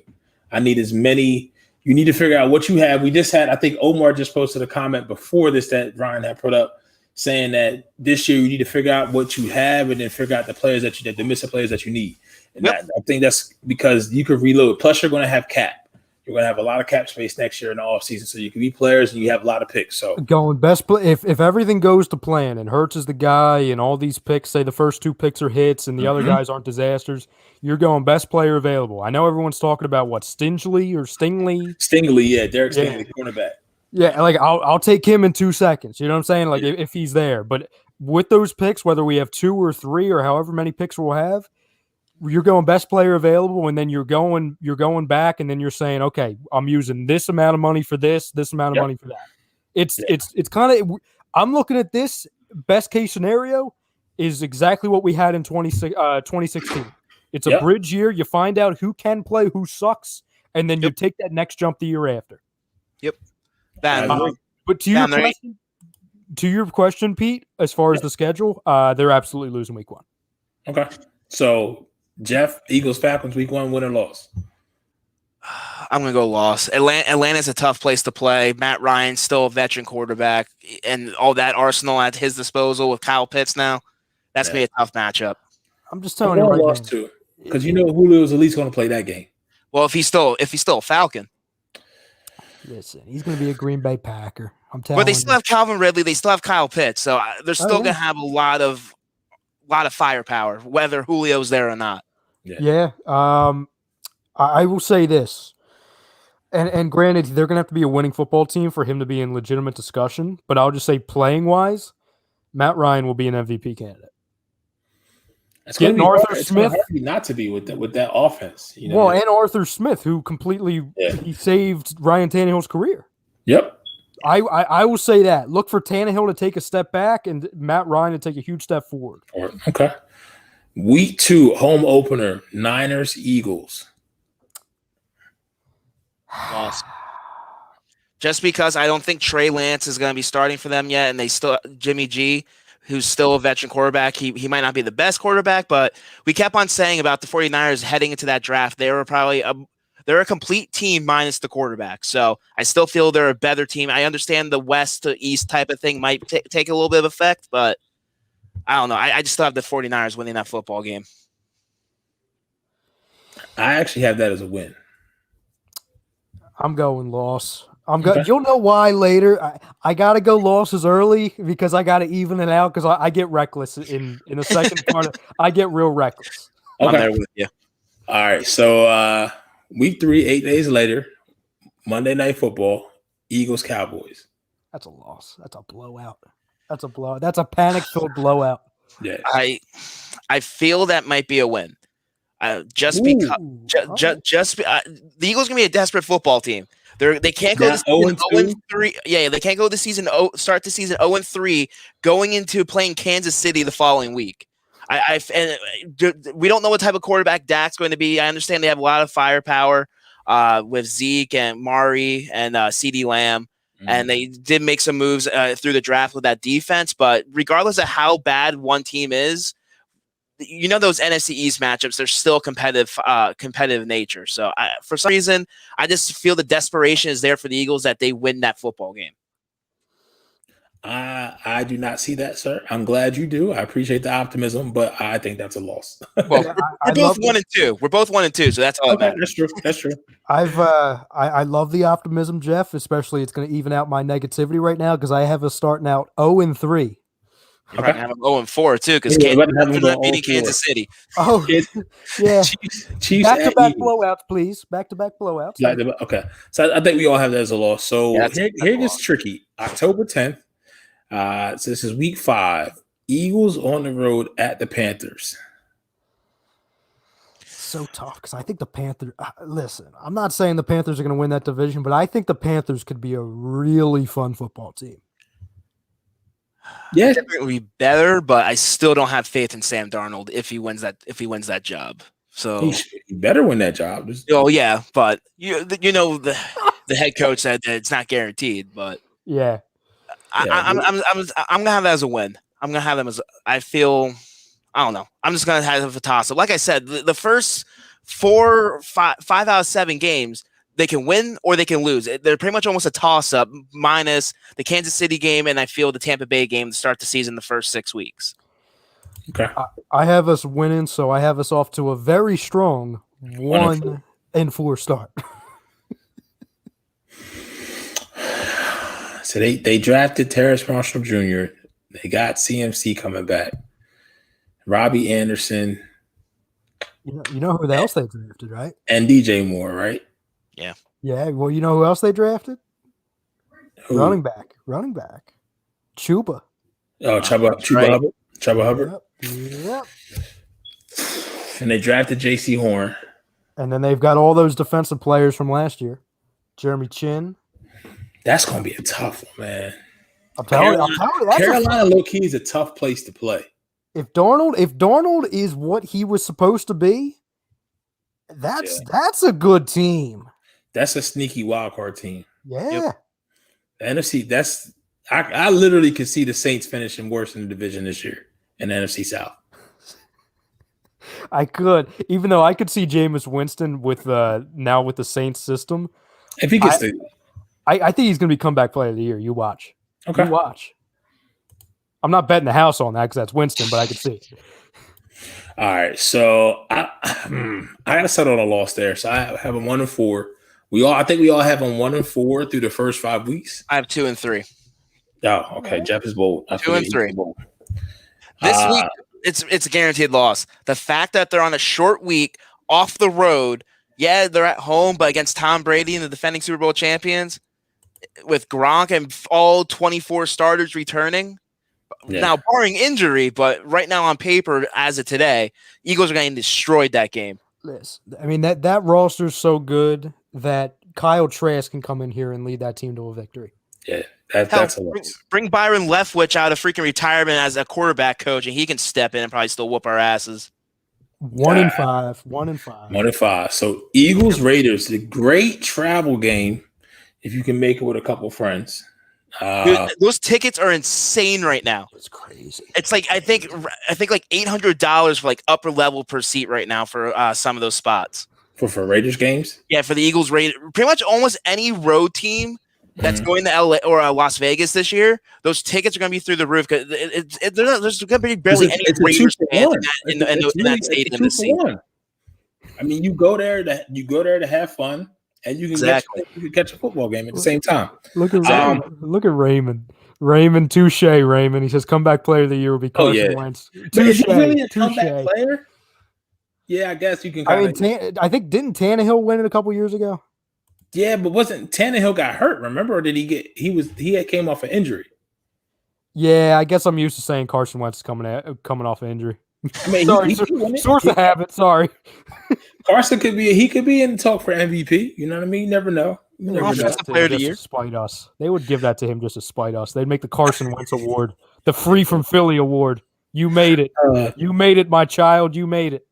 I need as many. You need to figure out what you have. We just had, I think Omar just posted a comment before this that Ryan had put up saying that this year you need to figure out what you have and then figure out the players the missing players that you need. And I think that's because you could reload. Plus, you're going to have cap. You're going to have a lot of cap space next year in the offseason, so you can be players and you have a lot of picks. So going best play if everything goes to plan and Ertz is the guy and all these picks, say the first 2 picks are hits and the other guys aren't disasters, you're going best player available. I know everyone's talking about what Stingley, yeah, Derek Stingley, cornerback. Yeah, like I'll take him in 2 seconds. You know what I'm saying? Like if he's there, but with those picks, whether we have 2 or 3 or however many picks we'll have, you're going best player available, and then you're going back, and then you're saying, okay, I'm using this amount of money for this amount of money for that. It's kind of, I'm looking at this best case scenario is exactly what we had in 2016. It's a bridge year. You find out who can play, who sucks, and then you take that next jump the year after. Yep. But to your question, Pete, as far as the schedule, they're absolutely losing week 1. Okay. So Jeff, Eagles, Falcons, week 1, win or loss? I'm going to go loss. Atlanta's a tough place to play. Matt Ryan's still a veteran quarterback, and all that arsenal at his disposal with Kyle Pitts now. That's going to be a tough matchup. I'm just telling you right loss too, because you know Julio's at least going to play that game. Well, if he's still a Falcon. Listen, he's going to be a Green Bay Packer. I'm telling you. But they still have Calvin Ridley. They still have Kyle Pitts. So they're still going to have a lot of firepower, whether Julio's there or not. Yeah. I will say this. And granted, they're going to have to be a winning football team for him to be in legitimate discussion. But I'll just say playing-wise, Matt Ryan will be an MVP candidate. It's going to be Arthur Smith not to be with that offense. You know? Well, and Arthur Smith, who completely he saved Ryan Tannehill's career. Yep. I will say that. Look for Tannehill to take a step back and Matt Ryan to take a huge step forward. Okay. Week 2, home opener, Niners, Eagles. Loss. Just because I don't think Trey Lance is going to be starting for them yet, and they still Jimmy G, who's still a veteran quarterback. He might not be the best quarterback, but we kept on saying about the 49ers heading into that draft, they were probably they're a complete team minus the quarterback. So I still feel they're a better team. I understand the west to east type of thing might take a little bit of effect, but I don't know. I just still have the 49ers winning that football game. I actually have that as a win. I'm going loss. You'll know why later. I got to go losses early because I got to even it out because I get reckless in the second part. I get real reckless. Okay. I'm there with you. All right. So week 3, 8 days later, Monday Night Football, Eagles, Cowboys. That's a loss. That's a blowout. That's a blowout. That's a panic-filled blowout. Yeah. I feel that might be a win. Just because the Eagles gonna be a desperate football team. They can't go this season 0-3. Yeah, they can't go this season. Start the season 0-3, going into playing Kansas City the following week. We don't know what type of quarterback Dak's going to be. I understand they have a lot of firepower with Zeke and Mari and CeeDee Lamb, and they did make some moves through the draft with that defense. But regardless of how bad one team is, you know those NFC East matchups, they're still competitive nature. So for some reason, I just feel the desperation is there for the Eagles that they win that football game. I do not see that, sir. I'm glad you do. I appreciate the optimism, but I think that's a loss. Well, we're both 1-2. We're both 1-2, so that's all that matters. That's true. I love the optimism, Jeff. Especially it's going to even out my negativity right now because I have us starting out 0-3. You're going to have them 0-4 too, because Kansas not beating Kansas City. Oh, yeah. Chiefs back-to-back blowouts, please. Back-to-back blowouts. Okay. So I think we all have that as a loss. So here gets tricky. October 10th. So this is week 5. Eagles on the road at the Panthers. so tough because I think the Panthers. Listen, I'm not saying the Panthers are going to win that division, but I think the Panthers could be a really fun football team. Yeah, it would be better, but I still don't have faith in Sam Darnold if he wins that job. So he better win that job. Oh yeah, but the head coach said that it's not guaranteed. But yeah, I'm gonna have that as a win. I'm gonna have them as I feel. I don't know. I'm just gonna have a toss up. Like I said, the first 5 out of 7 games. They can win or they can lose. They're pretty much almost a toss-up, minus the Kansas City game and I feel the Tampa Bay game to start the season the first 6 weeks. Okay. I have us winning, so I have us off to a very strong 1-4 start. So they drafted Terrace Marshall Jr. They got CMC coming back. Robbie Anderson. You know who else they drafted, right? And DJ Moore, right? Yeah. Yeah. Well, you know who else they drafted? Who? Running back. Chuba. Oh, Chuba Hubbard. Yep. And they drafted J.C. Horn. And then they've got all those defensive players from last year. Jeremy Chin. That's going to be a tough one, man. I'm telling you, Carolina low-key is a tough place to play. If Darnold is what he was supposed to be, that's a good team. That's a sneaky wild card team. Yeah. Yep. The NFC, I literally could see the Saints finishing worse in the division this year in the NFC South. I could, even though I could see Jameis Winston with now with the Saints system. If he gets I think he's going to be comeback player of the year. You watch. Okay. You watch. I'm not betting the house on that because that's Winston, but I could see it. All right, so I got to settle on a loss there. So I have a 1-4. I think we all have on 1-4 through the first 5 weeks. I have 2 and 3. Oh, okay. Jeff is bold. 2 and 3. This week, it's a guaranteed loss. The fact that they're on a short week off the road, yeah, they're at home, but against Tom Brady and the defending Super Bowl champions, with Gronk and all 24 starters returning. Yeah. Now, barring injury, but right now on paper, as of today, Eagles are getting destroyed that game. Listen, I mean, that roster's so good that Kyle Trask can come in here and lead that team to a victory. Yeah, that's a loss. Bring Byron Leftwich out of freaking retirement as a quarterback coach, and he can step in and probably still whoop our asses. 1-5. 1-5. So Eagles Raiders, the great travel game. If you can make it with a couple friends. Dude, those tickets are insane right now. It's crazy. It's like I think like $800 for like upper level per seat right now for some of those spots. For Raiders games? Yeah, for the Eagles Raiders. Pretty much almost any road team that's going to LA or Las Vegas this year, those tickets are going to be through the roof because there's going to be barely any Raiders fans in that stadium this season. I mean, you go there to have fun. And you can catch a football game at the same time. Look at Raymond. Raymond, touche, Raymond. He says comeback player of the year will be Carson Wentz. Touche, really a comeback player? Yeah, I guess you can. I think didn't Tannehill win it a couple years ago? Yeah, but wasn't Tannehill got hurt? Remember, or did he came off an injury? Yeah, I guess I'm used to saying Carson Wentz is coming off an injury. I mean, sorry, source of habit. Sorry. Carson could be in the talk for MVP. You know what I mean? You never know. Player of the year. Spite us. They would give that to him just to spite us. They'd make the Carson Wentz award, the Free from Philly award. You made it. You made it, my child. You made it.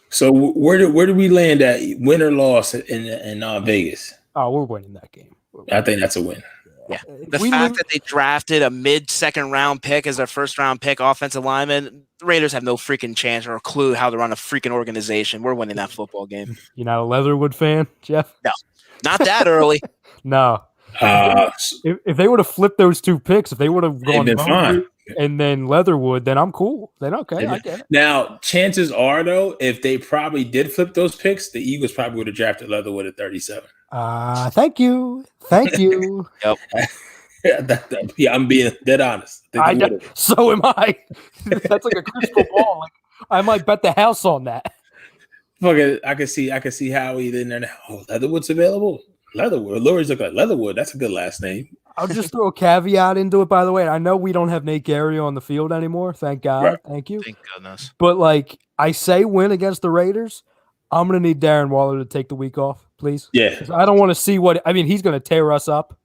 So where do we land at? Win or loss in Vegas? Oh, we're winning that game. I think that's a win. Yeah. The fact that they drafted a mid-second round pick as their first round pick offensive lineman, the Raiders have no freaking chance or a clue how to run a freaking organization. We're winning that football game. You're not a Leatherwood fan, Jeff? No, not that early. No. If they would have flipped those 2 picks, if they would have gone fine and then Leatherwood, then I'm cool. Then okay, I get it. Now, chances are though, if they probably did flip those picks, the Eagles probably would have drafted Leatherwood at 37. Thank you. Yep. Yeah, I'm being dead honest. So am I. That's like a crystal ball. Like, I might bet the house on that. Okay, I can see Howie in there now. Oh, Leatherwood's available. Leatherwood. Lurie's look like Leatherwood. That's a good last name. I'll just throw a caveat into it, by the way. I know we don't have Nate Kerryon on the field anymore. Thank God. Right. Thank you. Thank goodness. But, like, I say win against the Raiders. I'm going to need Darren Waller to take the week off, please. Yeah. I don't want to see what – I mean, he's going to tear us up.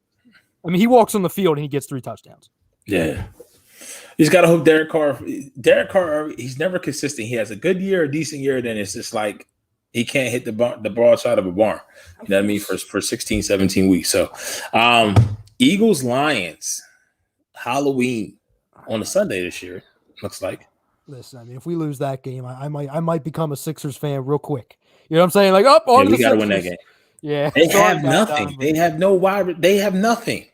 I mean, he walks on the field and he gets 3 touchdowns. Yeah. You just got to hope Derek Carr, he's never consistent. He has a good year, a decent year, then it's just like he can't hit the broad side of a barn. You know what I mean? For 16, 17 weeks. So, Eagles, Lions, Halloween on a Sunday this year, looks like. Listen, I mean, if we lose that game, I might become a Sixers fan real quick. You know what I'm saying? Like, we got to win that game. Yeah. They have nothing. They have no wide. They have nothing.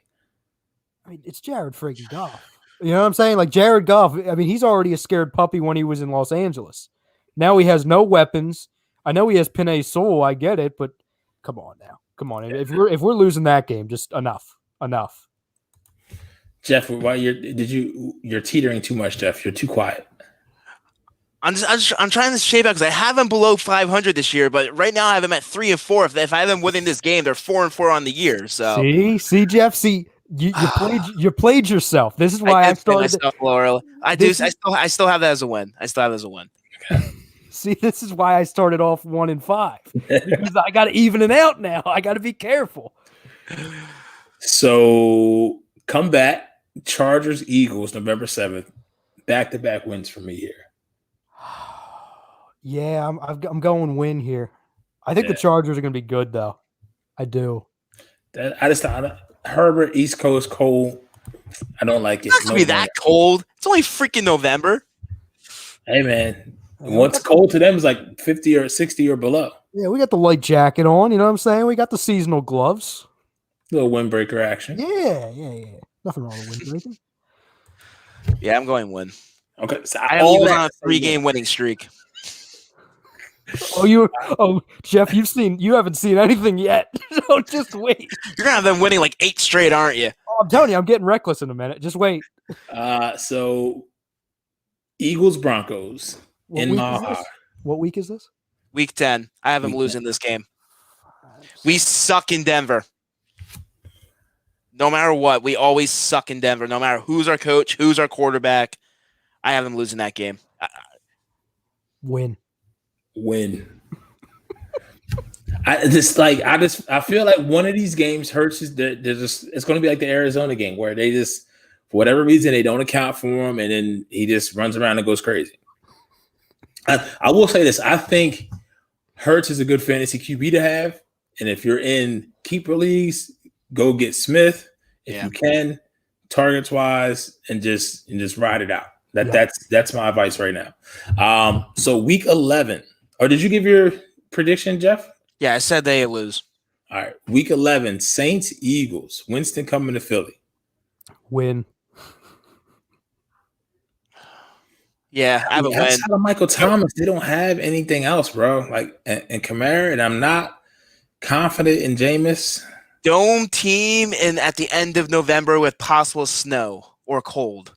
I mean, it's Jared freaking Goff. You know what I'm saying? Like Jared Goff, I mean, he's already a scared puppy when he was in Los Angeles. Now he has no weapons. I know he has Penei Sewell. I get it, but come on now. Come on. If we're losing that game, just enough. Jeff, why you're teetering too much, Jeff. You're too quiet. I'm trying to shape out because I have them below 500 this year, but right now I have them at 3 and 4. If I have them winning this game, they're 4 and 4 on the year. So see, Jeff, you played yourself. This is why I started. I still have that as a win. Okay. See, this is why I started off 1 and 5 because I got to even it out now. I got to be careful. So come back, Chargers, Eagles, November 7th, back-to-back wins for me here. Yeah, I'm going win here. I think the Chargers are going to be good, though. I do. Herbert, East Coast, cold. I don't like it. It's not going to be that cold. It's only freaking November. Hey, man. What's cold to them is like 50 or 60 or below. Yeah, we got the light jacket on. You know what I'm saying? We got the seasonal gloves. Little windbreaker action. Yeah. Nothing wrong with windbreaker. Yeah, I'm going win. Okay. So I have Eagles on a 3-game winning streak. Jeff, you haven't seen anything yet. So just wait. You're gonna have them winning like 8 straight, aren't you? Oh, I'm telling you, I'm getting reckless in a minute. Just wait. So Eagles, Broncos in Maha. What week is this? Week 10. I have them losing this game. We suck in Denver. No matter what, we always suck in Denver. No matter who's our coach, who's our quarterback, I have them losing that game. Win. I feel like one of these games hurts. It's going to be like the Arizona game where they just, for whatever reason, they don't account for him, and then he just runs around and goes crazy. I will say this: I think Hurts is a good fantasy QB to have, and if you're in keeper leagues, go get Smith if you can, targets wise, and just ride it out. That's my advice right now. So week 11. Or did you give your prediction, Jeff? Yeah, I said they lose. All right. Week 11, Saints, Eagles. Winston coming to Philly. Win. Yeah, I have a win. Outside of Michael Thomas, they don't have anything else, bro. Like, and Kamara, and I'm not confident in Jameis. Dome team at the end of November with possible snow or cold.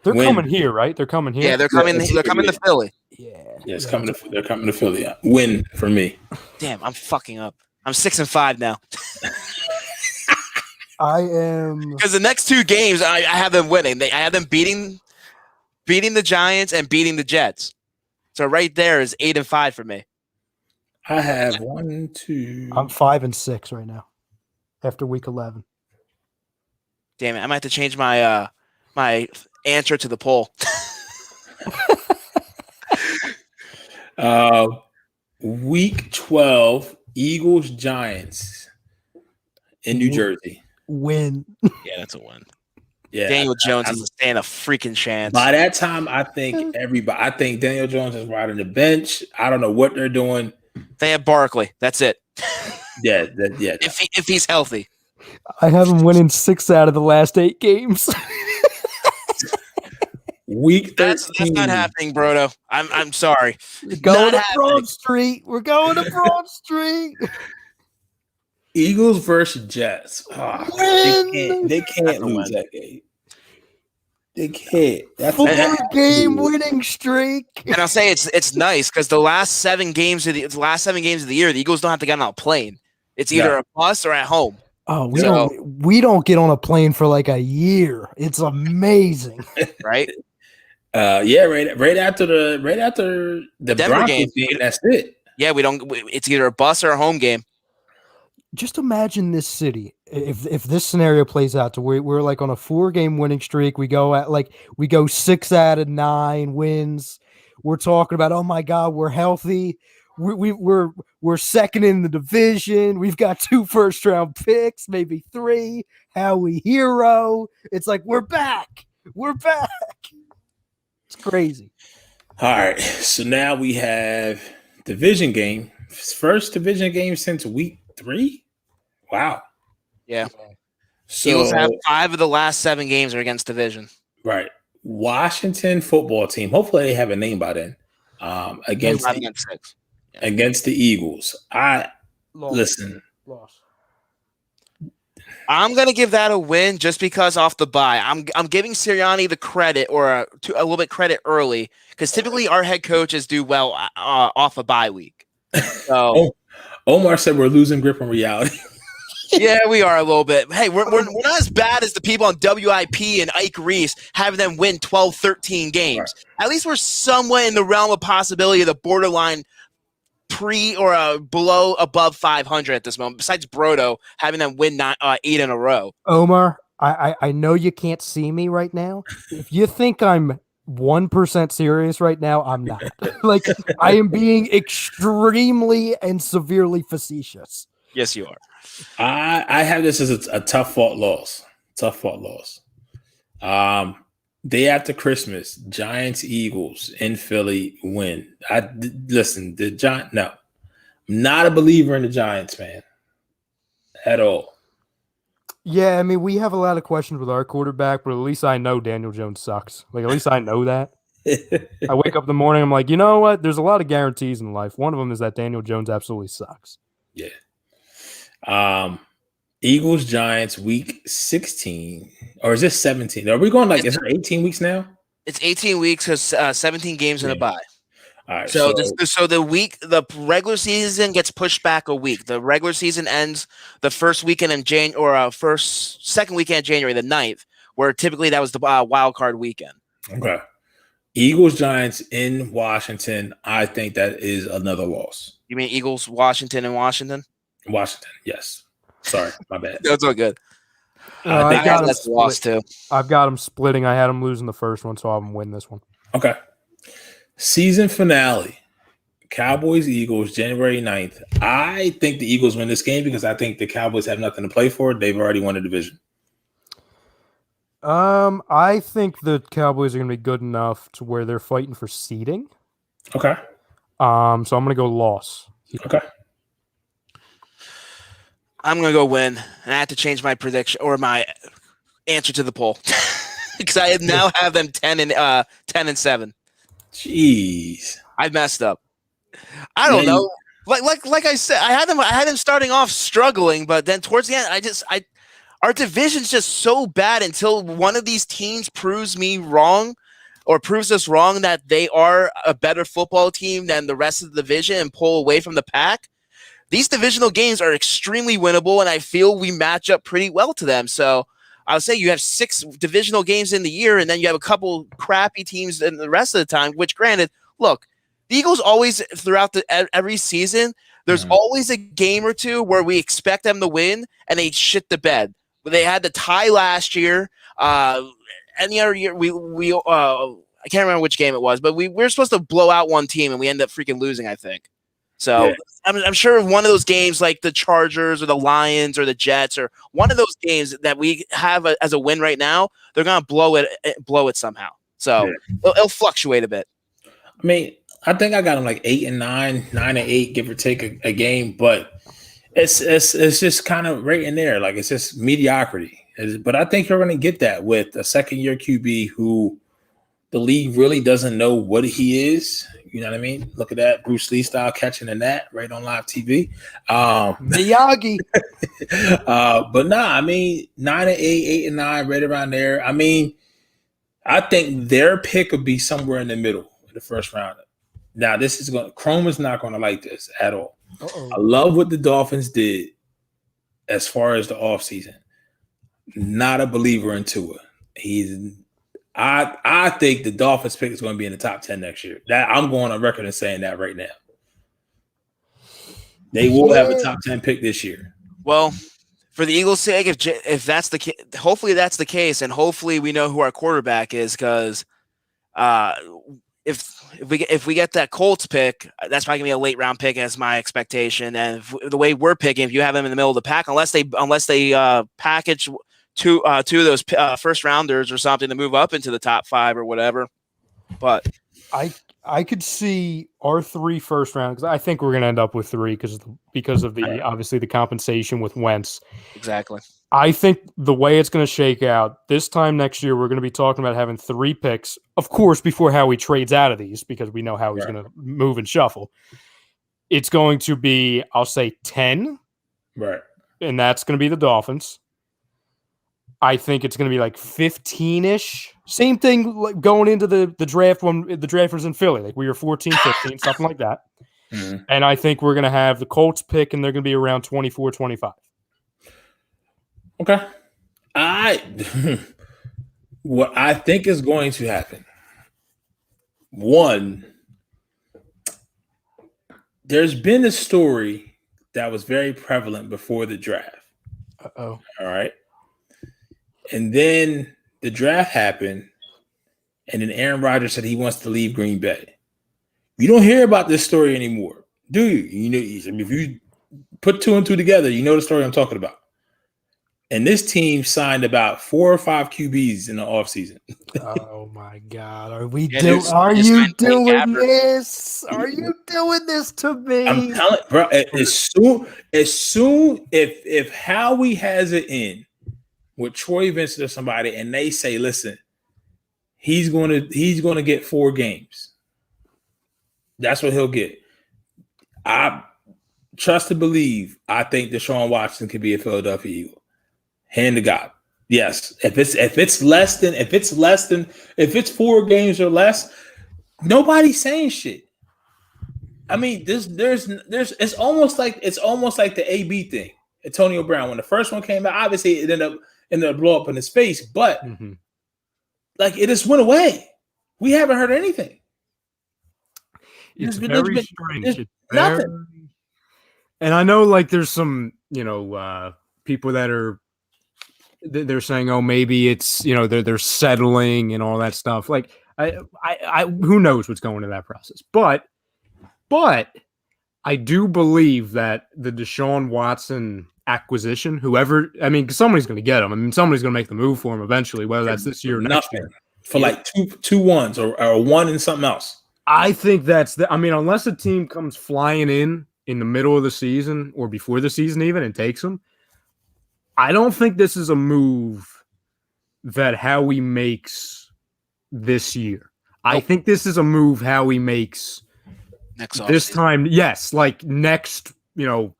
They're coming here, right? They're coming here. Yeah, they're coming. They're coming to Philly. They're coming to Philly. Yeah. Win for me. Damn, I'm fucking up. I'm 6 and 5 now. I am because the next 2 games I have them winning. I have them beating the Giants and beating the Jets. So right there is 8 and 5 for me. I have 1, 2. I'm 5 and 6 right now. After week 11. Damn it! I might have to change my my answer to the poll. Week 12, Eagles, Giants in New Jersey. Win. Yeah, that's a win. Yeah, Daniel Jones doesn't stand a freaking chance. By that time, I think Daniel Jones is riding the bench. I don't know what they're doing. They have Barkley. That's it. Yeah. If he's healthy. I have him winning 6 out of the last 8 games. Week 13. That's not happening, Brodo. I'm sorry. We're going to Broad Street. Eagles versus Jets. They can't lose that game. They can't. That's 4-game winning streak. And I'll say it's nice because the last 7 games of the year, the Eagles don't have to get on a plane. It's either a bus or at home. Oh, we don't get on a plane for like a year. It's amazing. Right? Yeah, right after the Denver Broncos game, that's it. Yeah, it's either a bus or a home game. Just imagine this city if this scenario plays out to where we're like on a 4-game winning streak. We go 6 out of 9 wins. We're talking about, oh my God, we're healthy. We're second in the division. We've got 2 first-round picks, maybe 3. Howie Hero. It's like we're back. We're back. It's crazy. All right, so now we have division game. First division game since week 3. Wow. Yeah. So Eagles have 5 of the last 7 games are against division. Right. Washington football team. Hopefully they have a name by then. Against the Eagles. Listen. Loss. I'm gonna give that a win just because off the bye. I'm giving Sirianni the credit or a little bit credit early because typically our head coaches do well off a bye week. So Omar said we're losing grip on reality. Yeah, we are a little bit. Hey, we're not as bad as the people on WIP and Ike Reese having them win 12, 13 games. Right. At least we're somewhat in the realm of possibility of the borderline below above 500 at this moment, besides Brodo having them win 8 in a row. Omar, I know you can't see me right now. If you think I'm 1% serious right now, I'm not. Like, I am being extremely and severely facetious. Yes, you are. I have this as a tough fought loss. Day after Christmas, Giants Eagles in Philly win. The Giants. No, I'm not a believer in the Giants, man, at all. Yeah, I mean, we have a lot of questions with our quarterback, but at least I know Daniel Jones sucks. Like, at least I know that. I wake up in the morning, I'm like, you know what? There's a lot of guarantees in life. One of them is that Daniel Jones absolutely sucks. Yeah. Eagles Giants week 16, or is this 17? Are we going is it 18 weeks now? It's 18 weeks because 17 games in a bye. All right. So the regular season gets pushed back a week. The regular season ends the first weekend in second weekend in January, the 9th, where typically that was the wild card weekend. Okay. Eagles Giants in Washington. I think that is another loss. You mean Eagles Washington and Washington? Washington, yes. Sorry, my bad. That's all good. I got that's a loss too. I've got them splitting. I had them losing the first one, so I'm win this one. Okay. Season finale. Cowboys Eagles January 9th. I think the Eagles win this game because I think the Cowboys have nothing to play for. They've already won the division. I think the Cowboys are going to be good enough to where they're fighting for seeding. Okay. So I'm going to go loss. Okay. I'm going to go win, and I have to change my prediction or my answer to the poll because I now have them 10 and 7. Jeez, I messed up. I don't know. Like I said, I had them starting off struggling, but then towards the end, our division's just so bad until one of these teams proves me wrong or proves us wrong that they are a better football team than the rest of the division and pull away from the pack. These divisional games are extremely winnable, and I feel we match up pretty well to them. So I would say you have 6 divisional games in the year, and then you have a couple crappy teams in the rest of the time, which granted, look, the Eagles always, throughout every season, there's always a game or two where we expect them to win, and they shit the bed. They had the tie last year. Any other year, I can't remember which game it was, but we were supposed to blow out one team, and we ended up freaking losing, I think. So yeah. I'm sure one of those games like the Chargers or the Lions or the Jets or one of those games that we have as a win right now, they're going to blow it somehow. So it'll fluctuate a bit. I mean, I think I got them like 8 and 9, 9 and 8, give or take a game, but it's just kind of right in there. Like it's just mediocrity. But I think you're going to get that with a second-year QB who the league really doesn't know what he is. You know what I mean? Look at that Bruce Lee style catching the net right on live TV. Miyagi. But I mean, 9 and 8, 8 and 9, right around there. I mean, I think their pick would be somewhere in the middle in the first round. Now, Chrome is not going to like this at all. Uh-oh. I love what the Dolphins did as far as the offseason. Not a believer in Tua. I think the Dolphins pick is going to be in the top 10 next year. That I'm going on record and saying that right now. They will have a top 10 pick this year. Well, for the Eagles' sake, if that's the case, hopefully that's the case, and hopefully we know who our quarterback is, because if we get that Colts pick, that's probably gonna be a late round pick, as my expectation. And the way we're picking, if you have them in the middle of the pack, unless they package two of those first rounders or something to move up into the top 5 or whatever. But I could see our 3 first round, because I think we're going to end up with 3 because of the obviously the compensation with Wentz. Exactly. I think the way it's going to shake out this time next year, we're going to be talking about having 3 picks, of course, before Howie trades out of these, because we know how he's going to move and shuffle. It's going to be, I'll say 10. Right. And that's going to be the Dolphins. I think it's going to be like 15-ish. Same thing like going into the draft when the draft was in Philly. Like we were 14, 15, something like that. Mm-hmm. And I think we're going to have the Colts pick, and they're going to be around 24, 25. Okay. What I think is going to happen, one, there's been a story that was very prevalent before the draft. Uh-oh. All right. And then the draft happened, and then Aaron Rodgers said he wants to leave Green Bay. You don't hear about this story anymore, do you? You know, if you put 2 and 2 together, you know the story I'm talking about. And this team signed about 4 or 5 QBs in the offseason. Oh my God! Are you doing this? Are you doing this to me? I'm telling, bro. As soon if Howie has it in with Troy Vincent or somebody, and they say, listen, he's going to get 4 games. That's what he'll get. I trust to believe. I think Deshaun Watson could be a Philadelphia Eagle. Hand to God. Yes. If it's 4 games or less, nobody's saying shit. I mean, it's almost like the AB thing. Antonio Brown. When the first one came out, obviously it ended up blow up in his face, but like it just went away. We haven't heard anything. It's very strange. Nothing. And I know, like, there's some, people that are they're saying, oh, maybe it's they're settling and all that stuff. Like, I who knows what's going into that process, but I do believe that the Deshaun Watson acquisition, because somebody's going to get him. I mean, somebody's going to make the move for him eventually, whether that's this year or next year. For like two ones or 1 and something else. I think unless a team comes flying in the middle of the season or before the season even and takes them, I don't think this is a move that Howie makes this year. I think this is a move Howie makes next this time. Yes, like next, probably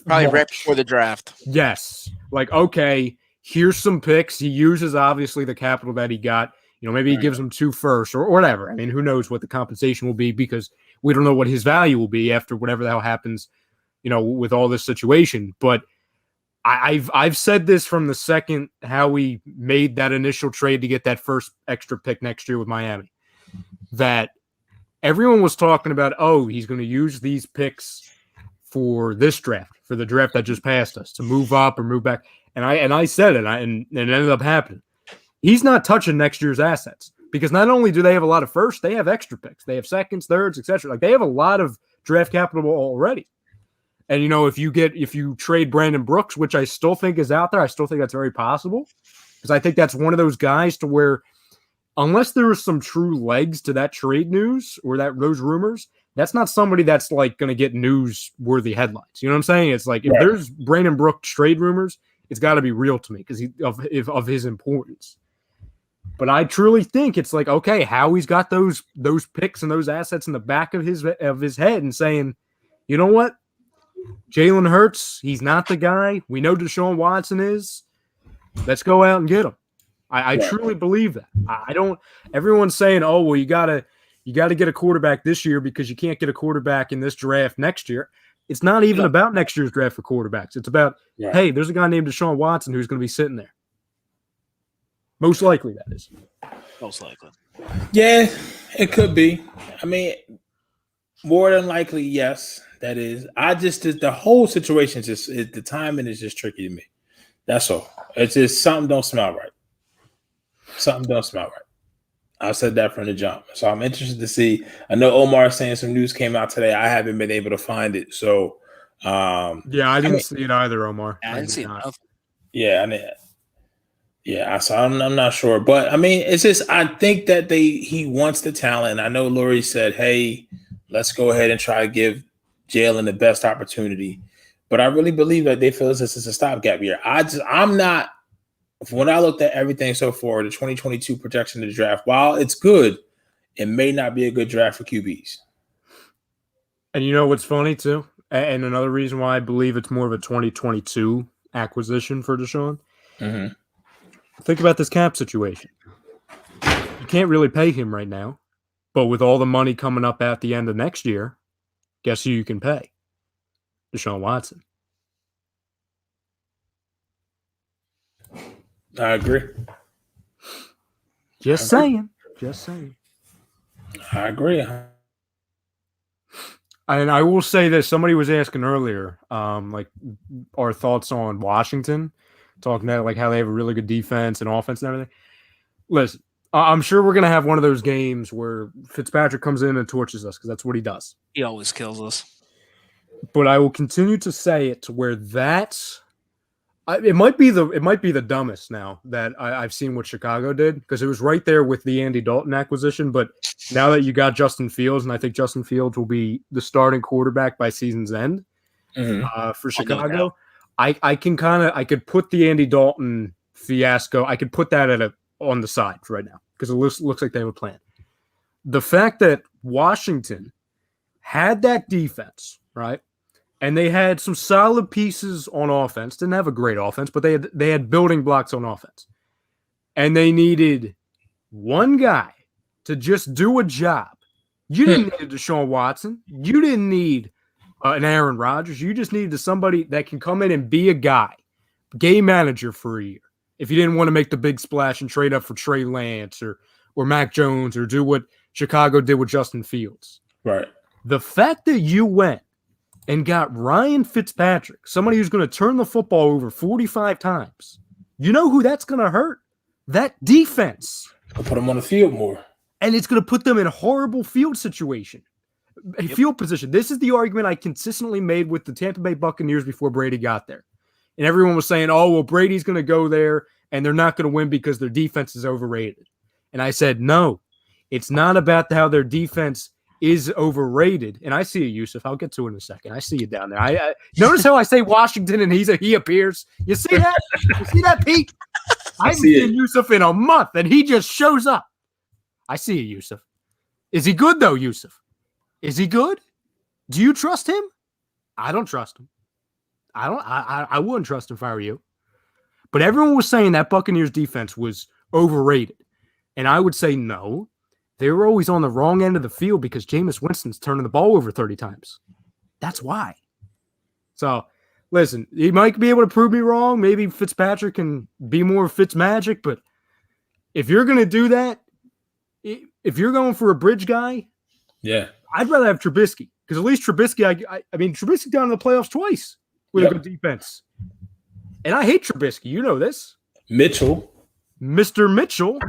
March. right before the draft. Yes. Like, okay, here's some picks. He uses obviously the capital that he got. Maybe he gives them 2 first or whatever. I mean, who knows what the compensation will be, because we don't know what his value will be after whatever the hell happens, with all this situation. But I've said this from the second Howie made that initial trade to get that first extra pick next year with Miami, that everyone was talking about, oh, he's going to use these picks for this draft, for the draft that just passed us, to move up or move back. And I said it, and it ended up happening. He's not touching next year's assets, because not only do they have a lot of firsts, they have extra picks. They have seconds, thirds, etc. Like, they have a lot of draft capital already. And, if you trade Brandon Brooks, which I still think is out there, I still think that's very possible, because I think that's one of those guys to where, unless there is some true legs to that trade news or those rumors, that's not somebody that's like going to get news-worthy headlines. You know what I'm saying? It's like, if there's Brandon Brooks trade rumors, it's got to be real to me because of his importance. But I truly think it's like, okay, Howie's got those picks and those assets in the back of his head and saying, you know what? Jalen Hurts, he's not the guy. We know Deshaun Watson is. Let's go out and get him. I truly believe that. Everyone's saying, oh, well, you gotta get a quarterback this year because you can't get a quarterback in this draft next year. It's not even about next year's draft for quarterbacks. It's about, hey, there's a guy named Deshaun Watson who's going to be sitting there. Most likely, that is. Most likely. Yeah, it could be. I mean, more than likely, yes, that is. The whole situation the timing is just tricky to me. That's all. It's just something don't smell right. Something don't smell right. I said that from the jump. So I'm interested to see. I know Omar is saying some news came out today. I haven't been able to find it. So I didn't see it either, Omar. I didn't see it. Yeah, so I'm not sure, but I mean, it's just I think that he wants the talent. I know Laurie said, "Hey, let's go ahead and try to give Jalen the best opportunity," but I really believe that they feel this is a stopgap year. I'm not. When I looked at everything so far, the 2022 projection of the draft, while it's good, it may not be a good draft for QBs. And you know what's funny too, and another reason why I believe it's more of a 2022 acquisition for Deshaun. Mm-hmm. Think about this cap situation. You can't really pay him right now, but with all the money coming up at the end of next year, guess who you can pay? Deshaun Watson. I agree. Just saying. I agree. And I will say this. Somebody was asking earlier, like our thoughts on Washington, talking about like how they have a really good defense and offense and everything. Listen, I'm sure we're going to have one of those games where Fitzpatrick comes in and torches us because that's what he does. He always kills us. But I will continue to say it to where it might be the dumbest now that I've seen what Chicago did, because it was right there with the Andy Dalton acquisition. But now that you got Justin Fields, and I think Justin Fields will be the starting quarterback by season's end for Chicago, I could put the Andy Dalton fiasco, I could put that on the side right now because it looks like they have a plan. The fact that Washington had that defense, right? And they had some solid pieces on offense. Didn't have a great offense, but they had building blocks on offense. And they needed one guy to just do a job. You didn't need a Deshaun Watson. You didn't need an Aaron Rodgers. You just needed somebody that can come in and be a guy, game manager for a year. If you didn't want to make the big splash and trade up for Trey Lance or Mac Jones or do what Chicago did with Justin Fields. Right. The fact that you went and got Ryan Fitzpatrick, somebody who's going to turn the football over 45 times, you know who that's going to hurt? That defense. I'll put them on the field more. And it's going to put them in a horrible field situation. Field position. This is the argument I consistently made with the Tampa Bay Buccaneers before Brady got there. And everyone was saying, oh, well, Brady's going to go there and they're not going to win because their defense is overrated. And I said, no, it's not about how their defense is overrated. And I see you, Yusuf. I'll get to it in a second. I see you down there. I notice how I say Washington and he appears. You see that? You see that, Pete? I haven't seen Yusuf in a month and he just shows up. I see you, Yusuf. Is he good though, Yusuf? Is he good? Do you trust him? I don't trust him. I wouldn't trust him if I were you. But everyone was saying that Buccaneers defense was overrated. And I would say no. They were always on the wrong end of the field because Jameis Winston's turning the ball over 30 times. That's why. So, listen, he might be able to prove me wrong. Maybe Fitzpatrick can be more Fitzmagic. But if you're going to do that, if you're going for a bridge guy, yeah, I'd rather have Trubisky. Because at least Trubisky, I mean, Trubisky down in the playoffs twice with a good defense. And I hate Trubisky. You know this. Mr. Mitchell.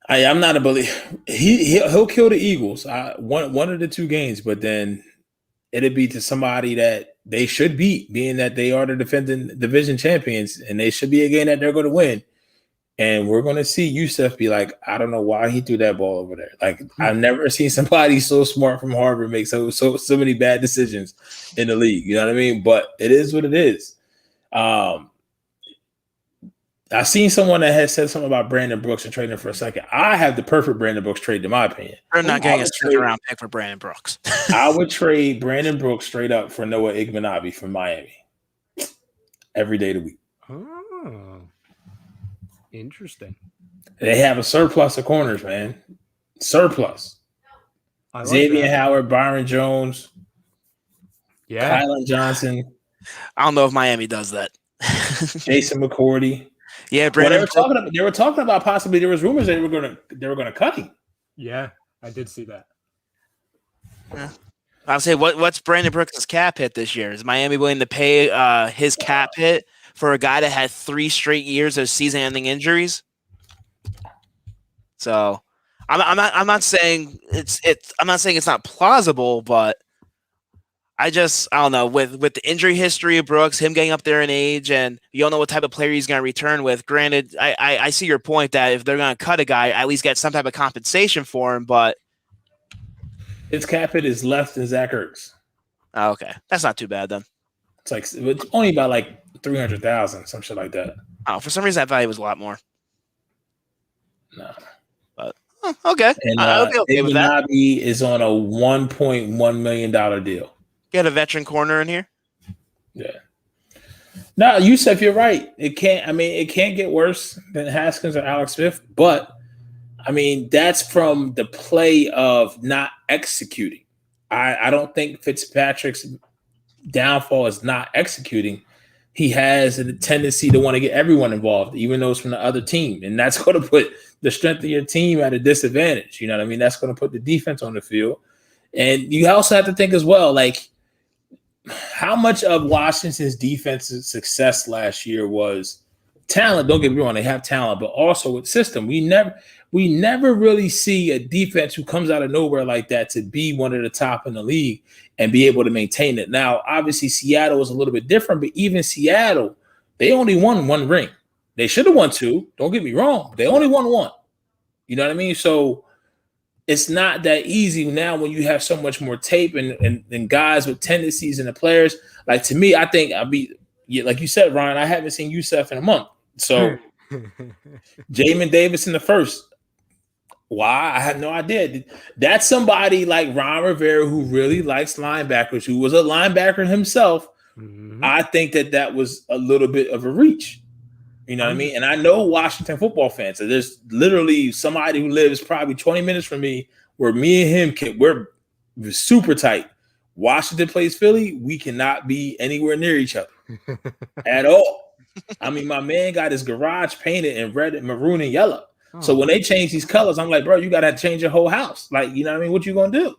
I'm not a believer. He'll kill the Eagles. One of the two games, but then it'd be to somebody that they should beat, being that they are the defending division champions, and they should be a game that they're going to win. And we're going to see Yusuf be like, I don't know why he threw that ball over there. Like, I've never seen somebody so smart from Harvard make so many bad decisions in the league. You know what I mean? But it is what it is. I seen someone that has said something about Brandon Brooks and trading for a second. I have the perfect Brandon Brooks trade, in my opinion. They're not getting a second-round pick for Brandon Brooks. I would trade Brandon Brooks straight up for Noah Igbenabi from Miami every day of the week. Oh, interesting. They have a surplus of corners, man. Surplus. Like Xavier Howard, Byron Jones, yeah, Kerryon Johnson. I don't know if Miami does that. Jason McCourty. Yeah, Brandon. They were talking about possibly there was rumors that they were gonna cut him. Yeah, I did see that. Yeah. I'll say what's Brandon Brooks' cap hit this year? Is Miami willing to pay his cap hit for a guy that had 3 straight years of season-ending injuries? So I'm not saying it's not plausible, but I don't know, with the injury history of Brooks, him getting up there in age, and you don't know what type of player he's going to return with. Granted, I see your point that if they're going to cut a guy, at least get some type of compensation for him, but his cap hit is less than Zach Ertz. Oh, okay. That's not too bad then. It's only about like 300,000, some shit like that. Oh, for some reason I thought it was a lot more. No. But okay. And I'll be okay with that. Nabi is on a $1.1 million deal. Get a veteran corner in here. Yeah. No, Yusef, you're right. It can't get worse than Haskins or Alex Smith, but I mean, that's from the play of not executing. I don't think Fitzpatrick's downfall is not executing. He has a tendency to want to get everyone involved, even though it's from the other team. And that's going to put the strength of your team at a disadvantage. You know what I mean? That's going to put the defense on the field. And you also have to think as well, like, how much of Washington's defense's success last year was talent? Don't get me wrong, they have talent, but also with system. We never really see a defense who comes out of nowhere like that to be one of the top in the league and be able to maintain it. Now, obviously, Seattle was a little bit different, but even Seattle, they only won 1 ring. They should have won 2. Don't get me wrong. They only won 1. You know what I mean? So it's not that easy now when you have so much more tape and guys with tendencies and the players. Like, to me, I think like you said, Ryan, I haven't seen Yusef in a month. So Jamin Davis in the first. Why? I have no idea. That's somebody like Ron Rivera who really likes linebackers, who was a linebacker himself. Mm-hmm. I think that was a little bit of a reach. You know what I mean? And I know Washington football fans. So there's literally somebody who lives probably 20 minutes from me where me and him we're super tight. Washington plays Philly. We cannot be anywhere near each other at all. I mean, my man got his garage painted in red and maroon and yellow. So when they change these colors, I'm like, bro, you got to change your whole house. Like, you know what I mean? What you going to do?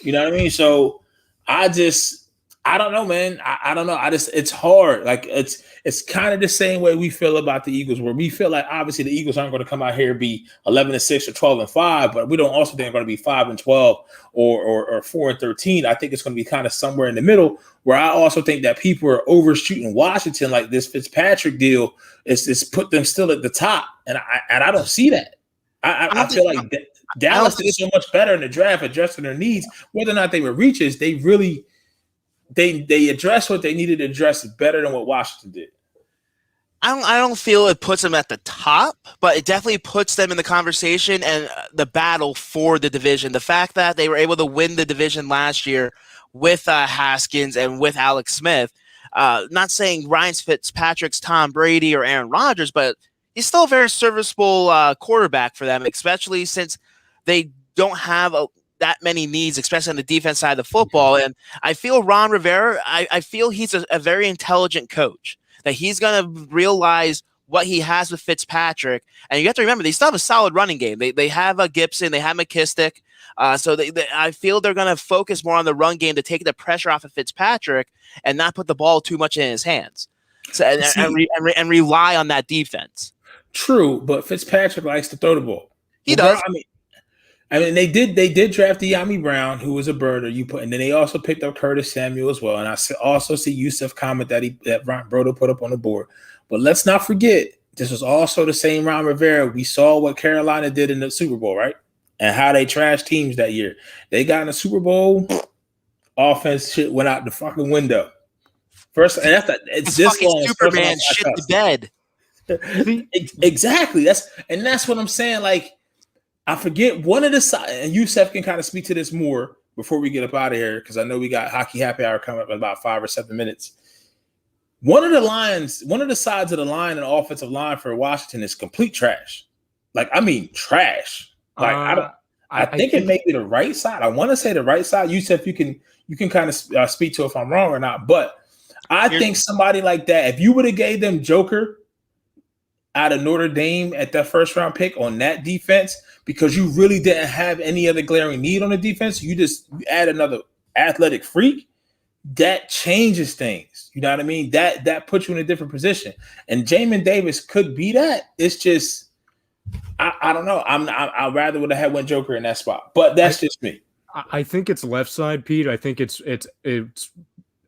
You know what I mean? So I don't know, man. I don't know. It's hard. Like, it's kind of the same way we feel about the Eagles, where we feel like obviously the Eagles aren't going to come out here and be 11-6 or 12-5, but we don't also think they're going to be 5-12 or 4-13. I think it's going to be kind of somewhere in the middle, where I also think that people are overshooting Washington. Like, this Fitzpatrick deal is put them still at the top, and I don't see that. I feel like Dallas did so much better in the draft, adjusting their needs. Whether or not they were reaches, they really they addressed what they needed to address better than what Washington did. I don't feel it puts them at the top, but it definitely puts them in the conversation and the battle for the division. The fact that they were able to win the division last year with Haskins and with Alex Smith, not saying Ryan Fitzpatrick's Tom Brady or Aaron Rodgers, but he's still a very serviceable quarterback for them, especially since they don't have that many needs, especially on the defense side of the football. And I feel Ron Rivera, I feel he's a very intelligent coach, that he's going to realize what he has with Fitzpatrick. And you have to remember, they still have a solid running game. They have a Gibson, they have McKissick. So I feel they're going to focus more on the run game to take the pressure off of Fitzpatrick and not put the ball too much in his hands. So and rely on that defense. True, but Fitzpatrick likes to throw the ball. He does. I mean, they did draft De'Ami Brown, who was a birder. And then they also picked up Curtis Samuel as well. And I also see Yusef comment that Ron Brodo put up on the board. But let's not forget, this was also the same Ron Rivera. We saw what Carolina did in the Super Bowl, right? And how they trashed teams that year. They got in the Super Bowl, offense shit went out the fucking window. First, and it's this long. Superman shit the bed. Exactly. That's what I'm saying. Like, I forget one of the sides, and Yusef can kind of speak to this more before we get up out of here, because I know we got Hockey Happy Hour coming up in about 5 or 7 minutes. One of the sides of the line and offensive line for Washington is complete trash. Like, I mean, trash. Like, I think it may be the right side. I want to say the right side. Yusef, you can kind of speak to if I'm wrong or not. But I think somebody like that, if you would have gave them Joker out of Notre Dame at that first round pick on that defense, because you really didn't have any other glaring need on the defense. You add another athletic freak. That changes things. You know what I mean? That puts you in a different position. And Jamin Davis could be that. It's just, I don't know. I'd rather would have had one Joker in that spot, but that's just me. I think it's left side, Pete. I think it's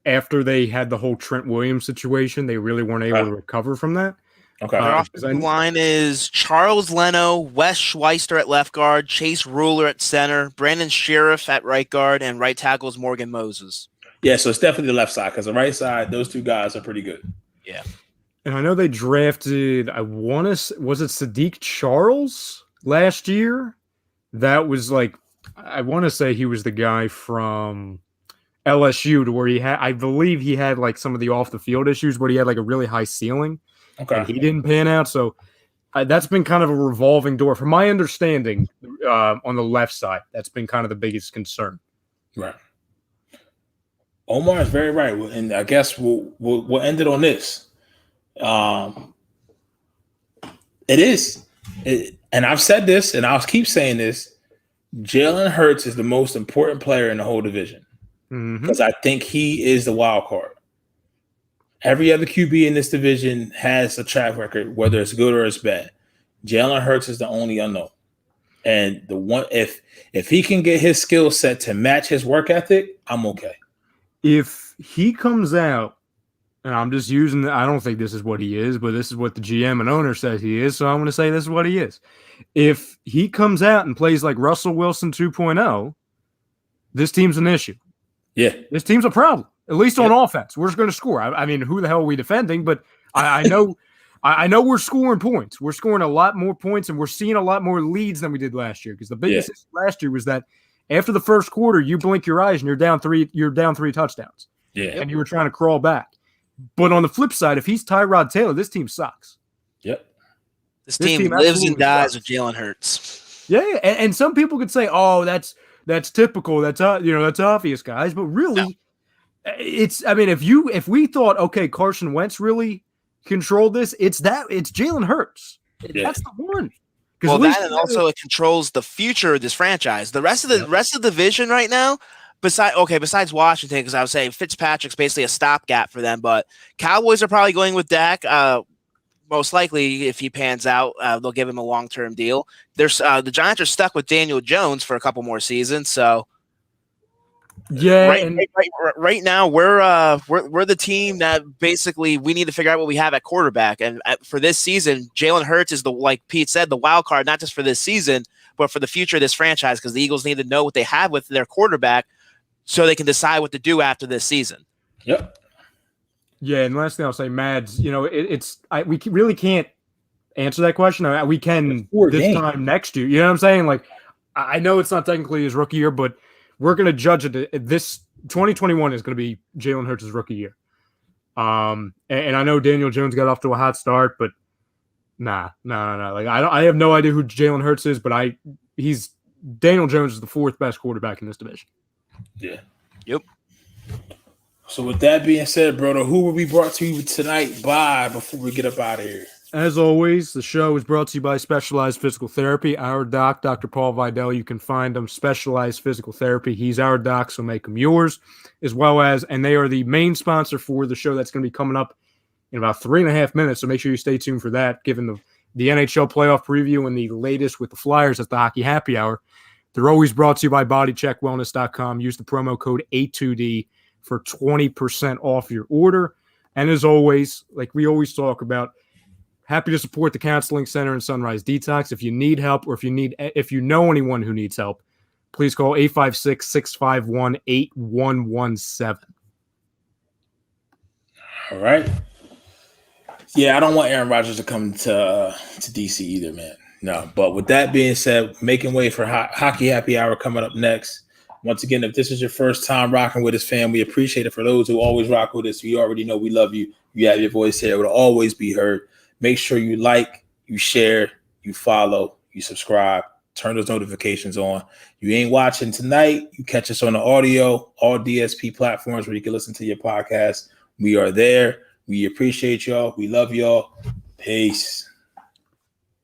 after they had the whole Trent Williams situation, they really weren't able to recover from that. Okay. Our offensive line is Charles Leno, Wes Schweister at left guard, Chase Ruler at center, Brandon Sheriff at right guard, and right tackle is Morgan Moses. Yeah, so it's definitely the left side, because the right side, those two guys are pretty good. Yeah. And I know they drafted, was it Sadiq Charles last year? That was like, I want to say he was the guy from LSU, to where I believe he had like some of the off the field issues, but he had like a really high ceiling. Okay. And he didn't pan out. So that's been kind of a revolving door. From my understanding, on the left side, that's been kind of the biggest concern. Right. Omar is very right. And I guess we'll end it on this. It is. And I've said this, and I'll keep saying this. Jalen Hurts is the most important player in the whole division, because I think he is the wild card. Every other QB in this division has a track record, whether it's good or it's bad. Jalen Hurts is the only unknown. And the one, if he can get his skill set to match his work ethic, I'm okay. If he comes out, and I'm just using, I don't think this is what he is, but this is what the GM and owner says he is, so I'm going to say this is what he is. If he comes out and plays like Russell Wilson 2.0, this team's an issue. Yeah. This team's a problem, at least on offense. We're just going to score. I mean, who the hell are we defending? But I know we're scoring points. We're scoring a lot more points, and we're seeing a lot more leads than we did last year, because the biggest issue last year was that after the first quarter, you blink your eyes and you're down three touchdowns. Yeah. And you were trying to crawl back. But on the flip side, if he's Tyrod Taylor, this team sucks. Yep. This team lives and dies with Jalen Hurts. Yeah, and some people could say, "Oh, that's typical. That's obvious, guys." But really, it's. I mean, if we thought, okay, Carson Wentz really controlled this, it's Jalen Hurts. Yeah. That's the one. Well, that and also it controls the future of this franchise. The rest of the division right now, besides Washington, because I would say Fitzpatrick's basically a stopgap for them. But Cowboys are probably going with Dak. Most likely, if he pans out, they'll give him a long-term deal. There's the Giants are stuck with Daniel Jones for a couple more seasons. So, right now we're the team that basically we need to figure out what we have at quarterback. And for this season, Jalen Hurts is like Pete said, the wild card, not just for this season, but for the future of this franchise, because the Eagles need to know what they have with their quarterback so they can decide what to do after this season. Yep. Yeah, and last thing I'll say, Mads, we really can't answer that question. We can this time next year. You know what I'm saying? Like, I know it's not technically his rookie year, but we're going to judge it. This 2021 is going to be Jalen Hurts' rookie year. And I know Daniel Jones got off to a hot start, but nah. Like, I have no idea who Jalen Hurts is, but Daniel Jones is the fourth best quarterback in this division. Yeah. Yep. So with that being said, brother, who will be brought to you tonight by before we get up out of here? As always, the show is brought to you by Specialized Physical Therapy. Our doc, Dr. Paul Vidal, you can find him, Specialized Physical Therapy. He's our doc, so make him yours, as well as, and they are the main sponsor for the show that's going to be coming up in about 3.5 minutes, so make sure you stay tuned for that, given the NHL playoff preview and the latest with the Flyers at the Hockey Happy Hour. They're always brought to you by BodyCheckWellness.com. Use the promo code A2D for 20% off your order. And as always, like we always talk about, happy to support the Counseling Center and Sunrise Detox. If you need help, or if you know anyone who needs help, please call 856-651-8117. All right. Yeah, I don't want Aaron Rodgers to come to DC either, man. No, but with that being said, making way for Hockey Happy Hour coming up next. Once again, if this is your first time rocking with us, fam, we appreciate it. For those who always rock with us, you already know we love you. You have your voice here. It will always be heard. Make sure you like, you share, you follow, you subscribe, turn those notifications on. You ain't watching tonight, you catch us on the audio, all DSP platforms where you can listen to your podcast. We are there. We appreciate y'all. We love y'all. Peace.